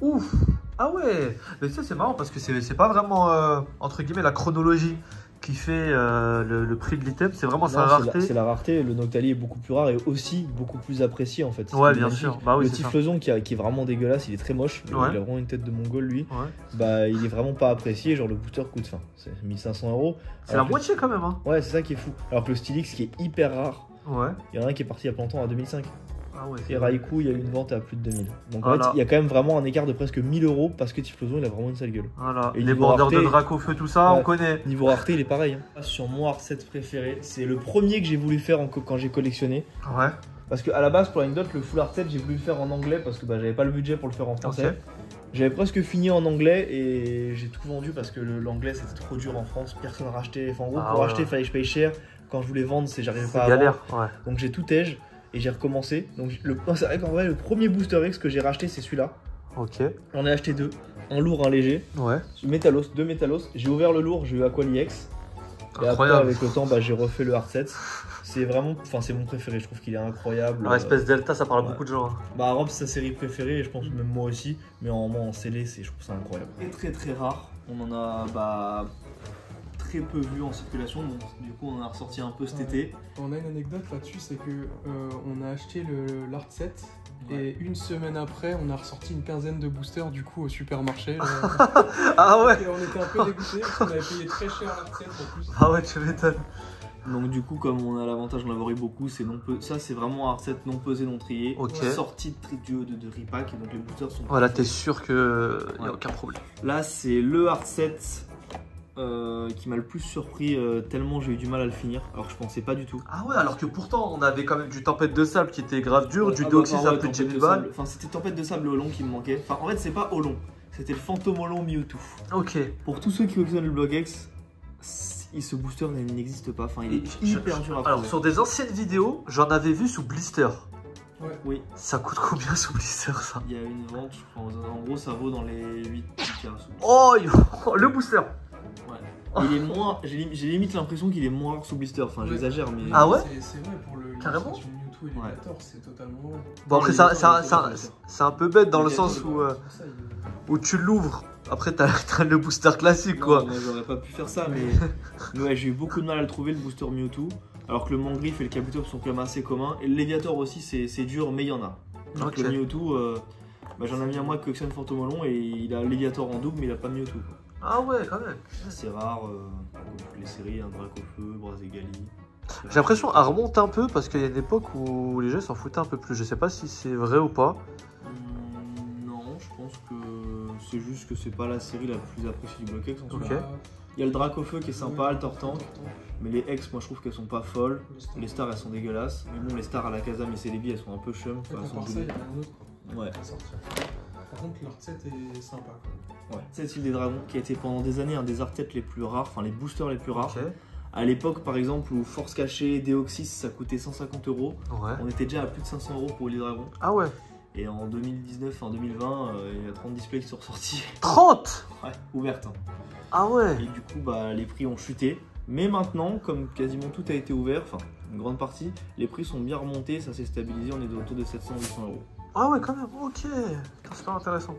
S1: Ouf. Ah ouais. Mais ça, c'est marrant parce que c'est pas vraiment, entre guillemets, la chronologie qui fait le prix de l'item. C'est vraiment sa
S3: Non,
S1: rareté.
S3: c'est la rareté. Le Noctali est beaucoup plus rare et aussi beaucoup plus apprécié en fait.
S1: Ouais,
S3: C'est
S1: bien
S3: magnifique.
S1: sûr. Bah oui,
S3: Le
S1: c'est ça.
S3: Typhlosion qui est vraiment dégueulasse, il est très moche.
S1: Ouais.
S3: Il a vraiment une tête de mongol lui.
S1: Ouais.
S3: Bah, il est vraiment pas apprécié. Genre, le booster coûte fin. C'est 1500 €.
S1: C'est la moitié quand même, hein.
S3: Ouais, c'est ça qui est fou. Alors que le Stylix qui est hyper rare,
S1: Ouais.
S3: il y en a un qui est parti il y a pas longtemps à 2005.
S1: Ah ouais.
S3: Et Raikou, il y a eu une vente à plus de 2000. Donc en
S1: Voilà.
S3: fait, il y a quand même vraiment un écart de presque 1000 € parce que Typhlosion, il a vraiment une sale gueule.
S1: Voilà.
S3: Et
S1: Les
S3: niveau
S1: bandeurs de
S3: rareté-
S1: Dracofeu, tout ça,
S3: Ouais.
S1: on connaît.
S3: Niveau rareté, il est pareil. Hein. Sur mon hard set préféré, c'est le premier que j'ai voulu faire quand j'ai collectionné.
S1: Ouais.
S3: Parce qu'à la base, pour l'anecdote, le full hard set, j'ai voulu le faire en anglais parce que bah, j'avais pas le budget pour le faire en français.
S1: Ok.
S3: J'avais presque fini en anglais et j'ai tout vendu parce que l'anglais c'était trop dur en France, personne rachetait. Enfin, en gros,
S1: Ah
S3: pour
S1: ouais.
S3: acheter, il fallait que je paye cher. Quand je voulais vendre, j'arrivais
S1: C'est
S3: pas à
S1: galère.
S3: vendre.
S1: Ouais.
S3: Donc j'ai tout tège et j'ai recommencé. Donc c'est vrai qu'en vrai, le premier Booster X que j'ai racheté, c'est celui-là.
S1: Ok.
S3: J'en ai acheté deux, un lourd, un léger.
S1: Ouais.
S3: Métallos, deux Métallos. J'ai ouvert le lourd, j'ai eu Aquali X. Et après,
S1: Incroyable.
S3: avec le temps, bah, j'ai refait le hard set. C'est vraiment, enfin, c'est mon préféré. Je trouve qu'il est incroyable.
S1: Alors, espèce Delta, ça parle à
S3: ouais.
S1: beaucoup de gens. Hein.
S3: Bah, Rob, c'est sa série préférée et je pense même moi aussi. Mais en scellé, je trouve ça incroyable. Très très rare. On en a très peu vu en circulation. Donc, du coup, on en a ressorti un peu cet été.
S2: On a une anecdote là-dessus, c'est que on a acheté l'art set et une semaine après, on a ressorti une quinzaine de boosters du coup au supermarché.
S1: Ah ouais.
S2: Et on était un peu dégoûtés parce qu'on avait payé très cher l'art set en plus.
S1: Ah ouais, tu m'étonnes.
S3: Donc du coup, comme on a l'avantage d'en avoir eu beaucoup, ça c'est vraiment un hard set non pesé, non trié,
S1: Ok.
S3: sorti de repack, et donc les boosters sont...
S1: Voilà, t'es sûr qu'il n'y a
S3: Ouais.
S1: aucun problème.
S3: Là c'est le hard set qui m'a le plus surpris tellement j'ai eu du mal à le finir, alors que je pensais pas du tout.
S1: Ah ouais, alors que pourtant, on avait quand même du Tempête de Sable qui était grave dur, du
S3: Ah bah,
S1: Deoxys
S3: enfin,
S1: à
S3: ouais,
S1: plus de
S3: Tempête
S1: 10
S3: de
S1: 000
S3: Sable.
S1: balles.
S3: Enfin c'était Tempête de Sable Olong qui me manquait, enfin en fait c'est pas Olong, c'était le Fantôme Olong Mewtwo.
S1: Ok.
S3: Pour tous ceux qui collectionnent le Block X, ce booster n'existe pas, enfin il est hyper dur à
S1: Alors,
S3: trouver.
S1: sur des anciennes vidéos, j'en avais vu sous blister.
S2: Ouais.
S3: Oui.
S1: Ça coûte combien sous blister ça?
S3: Il y a une vente, je crois, en gros ça vaut dans les 8 carats.
S1: Oh, le booster.
S3: Ouais. Il est moins, j'ai limite l'impression qu'il est moins rare sous blister, enfin
S2: Ouais.
S3: j'exagère mais...
S1: Ah ouais?
S2: C'est vrai pour le
S1: Carrément
S2: Mewtwo et Elevator, c'est totalement vrai.
S1: Bon, après, c'est un peu bête dans le
S3: Ok,
S1: sens
S3: ok.
S1: où tu l'ouvres. Après, t'as le booster classique quoi.
S3: Non, moi j'aurais pas pu faire ça mais ouais, j'ai eu beaucoup de mal à le trouver le booster Mewtwo. Alors que le Mangriffe et le Kabutops sont quand même assez communs. Et le Léviator aussi c'est dur mais il y en a. Donc
S1: Ok.
S3: le Mewtwo, j'en ai mis un moi qui collectionne Fantôme Olong et il a Léviator en double mais il a pas Mewtwo quoi.
S1: Ah ouais, quand même.
S3: C'est rare, les séries, un Dracofeu, Brazegali.
S1: J'ai l'impression qu'elle remonte un peu parce qu'il y a une époque où les gens s'en foutaient un peu plus. Je sais pas si c'est vrai ou pas.
S3: Non, je pense que c'est juste que c'est pas la série la plus appréciée du Block X en tout
S1: Ok.
S3: cas. Il y a le Dracofeu qui est sympa, le Tortank, mais les ex, moi je trouve qu'elles sont pas folles. Les stars elles sont dégueulasses. Mais bon, les stars à la Kazam et Celebi elles sont un peu chum.
S2: Et
S3: Enfin, elles sont
S2: par ça, il y
S3: boulées.
S2: en a un autre quoi,
S3: Ouais.
S2: qui va sortir. Par contre, l'art set est sympa quoi.
S3: Ouais. C'est le des dragons qui a été pendant des années un des archetypes les plus rares, enfin les boosters les plus rares.
S1: Ok.
S3: À l'époque par exemple où Force Cachée, Deoxys ça coûtait 150 €,
S1: Ouais.
S3: on était déjà à plus de 500 € pour les dragons.
S1: Ah ouais.
S3: Et en 2019, en 2020, il y a 30 displays qui sont ressortis.
S1: 30.
S3: Ouais, ouvertes. Hein.
S1: Ah ouais.
S3: Et du coup, les prix ont chuté. Mais maintenant, comme quasiment tout a été ouvert, enfin, une grande partie. Les prix sont bien remontés, ça s'est stabilisé, on est autour de 700-800 euros.
S1: Ah ouais, quand même, ok. C'est super intéressant.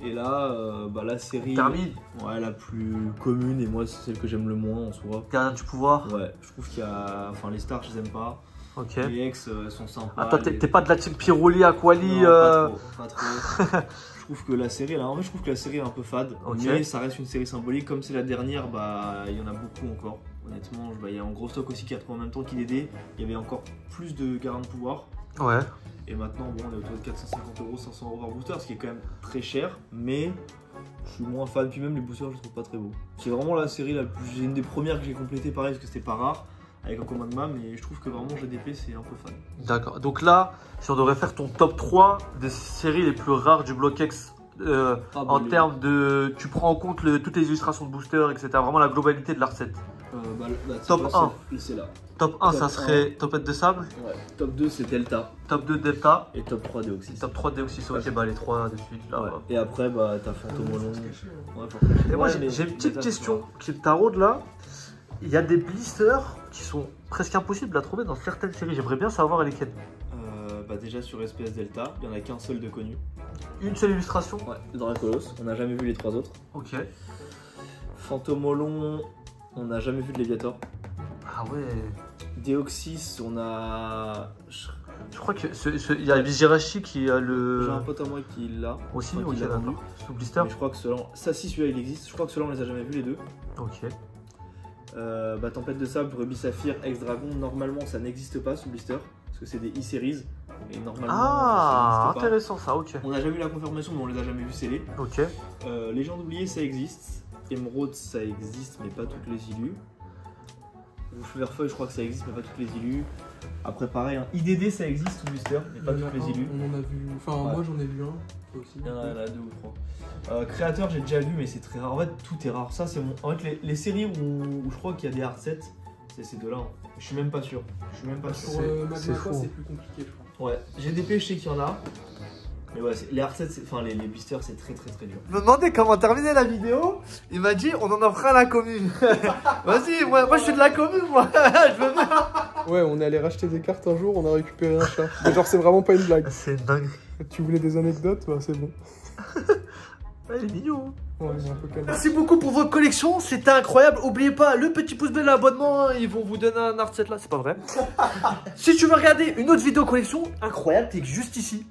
S3: Et là, la série
S1: Termine.
S3: Ouais, la plus commune, et moi c'est celle que j'aime le moins en soi.
S1: Gardien du pouvoir.
S3: Ouais, je trouve qu'il y a. Enfin, les stars, je les aime pas.
S1: Ok.
S3: Les ex sont sympas.
S1: Ah, toi, t'es pas de la team Piroli, Aquali.
S3: Non, pas trop. Je trouve que la série, là, en fait, je trouve que la série est un peu fade.
S1: Ok.
S3: Mais ça reste une série symbolique. Comme c'est la dernière, il y en a beaucoup encore. Honnêtement, il y a un gros stock aussi qui a trouvé en même temps qu'IDD. Il y avait encore plus de garants de pouvoir.
S1: Ouais.
S3: Et maintenant, bon, on est autour de 450 euros, 500 euros par booster, ce qui est quand même très cher. Mais je suis moins fan. Puis même les boosters, je les trouve pas très beaux. C'est vraiment la série la plus. J'ai une des premières que j'ai complétée, pareil, parce que c'était pas rare. Avec un commandement, mais je trouve que vraiment GDP c'est un peu fan.
S1: D'accord. Donc là, si on devrait faire ton top 3 des séries les plus rares du Block-X en termes de. Tu prends en compte toutes les illustrations de booster, etc. Vraiment la globalité de la recette. Top 1.
S3: C'est là.
S1: Top 1,
S3: Top
S1: ça serait Topette de sable.
S3: Ouais. Top 2, c'est Delta.
S1: Top 2, Delta.
S3: Et top 3, Deoxys.
S1: Top 3, Deoxys. Ok, les 3 de suite. Là,
S3: Ouais. Et après, t'as Fantomolon.
S1: Et moi, j'ai une petite question qui me taraude là. Il y a des blisters qui sont presque impossibles à trouver dans certaines séries. J'aimerais bien savoir lesquelles.
S3: Déjà sur SPS Delta, il n'y en a qu'un seul de connu.
S1: Une seule illustration.
S3: Ouais, Dracolos. On n'a jamais vu les 3 autres.
S1: Ok.
S3: Fantomolon, on n'a jamais vu de Léviator.
S1: Ah ouais.
S3: Deoxys, on a.
S1: Je crois que il y a Vizirachi qui a le.
S3: J'ai un pote à moi qui l'a.
S1: Aussi,
S3: Enfin,
S1: ok,
S3: qui l'a vendu.
S1: d'accord. Sous blister.
S3: Mais je crois que ceux-là. Ça, si celui-là il existe, je crois que ceux-là on les a jamais vus les deux.
S1: Ok.
S3: Tempête de sable, Rubis Saphir, Ex-Dragon, normalement ça n'existe pas sous blister. Parce que c'est des e-series. Et normalement.
S1: Ah,
S3: ça n'existe
S1: intéressant ça, ok.
S3: pas. On n'a jamais eu la confirmation, mais on les a jamais vus scellés.
S1: Ok.
S3: Légende oubliée, ça existe. Émeraude, ça existe, mais pas toutes les illus. Verfeuille, je crois que ça existe, mais pas toutes les illus. Après, pareil, IDD, ça existe sous blister, mais pas toutes les illus.
S2: On en a vu. Enfin,
S3: Ouais.
S2: moi j'en ai vu un. Toi aussi.
S3: Il y en a 2 ou 3. Créateur, j'ai déjà vu, mais c'est très rare. En fait, tout est rare. Ça, c'est mon. En fait, les séries où je crois qu'il y a des hard sets, c'est ces deux-là. Hein. Je suis même pas sûr. Je suis même pas sûr.
S2: Sur
S1: c'est
S2: Magma,
S1: fou.
S2: c'est plus compliqué, je crois.
S3: Ouais, GDP, je sais qu'il y en a. Mais ouais, les hard sets, enfin les blisters, c'est très dur.
S1: Je me demandais comment terminer la vidéo. Il m'a dit on en en fera à la commune. Vas-y, moi je suis de la commune, moi. Je veux bien.
S2: Ouais, on est allé racheter des cartes un jour, on a récupéré un chat. Mais genre, c'est vraiment pas une blague.
S1: C'est dingue.
S2: Tu voulais des anecdotes? Bah, c'est bon.
S1: Il est mignon.
S2: Ouais, il est un peu calme.
S1: Merci beaucoup pour votre collection, c'était incroyable. N'oubliez pas le petit pouce bleu, l'abonnement, ils vont vous donner un art set là, c'est pas vrai. Si tu veux regarder une autre vidéo collection, incroyable, t'es juste ici.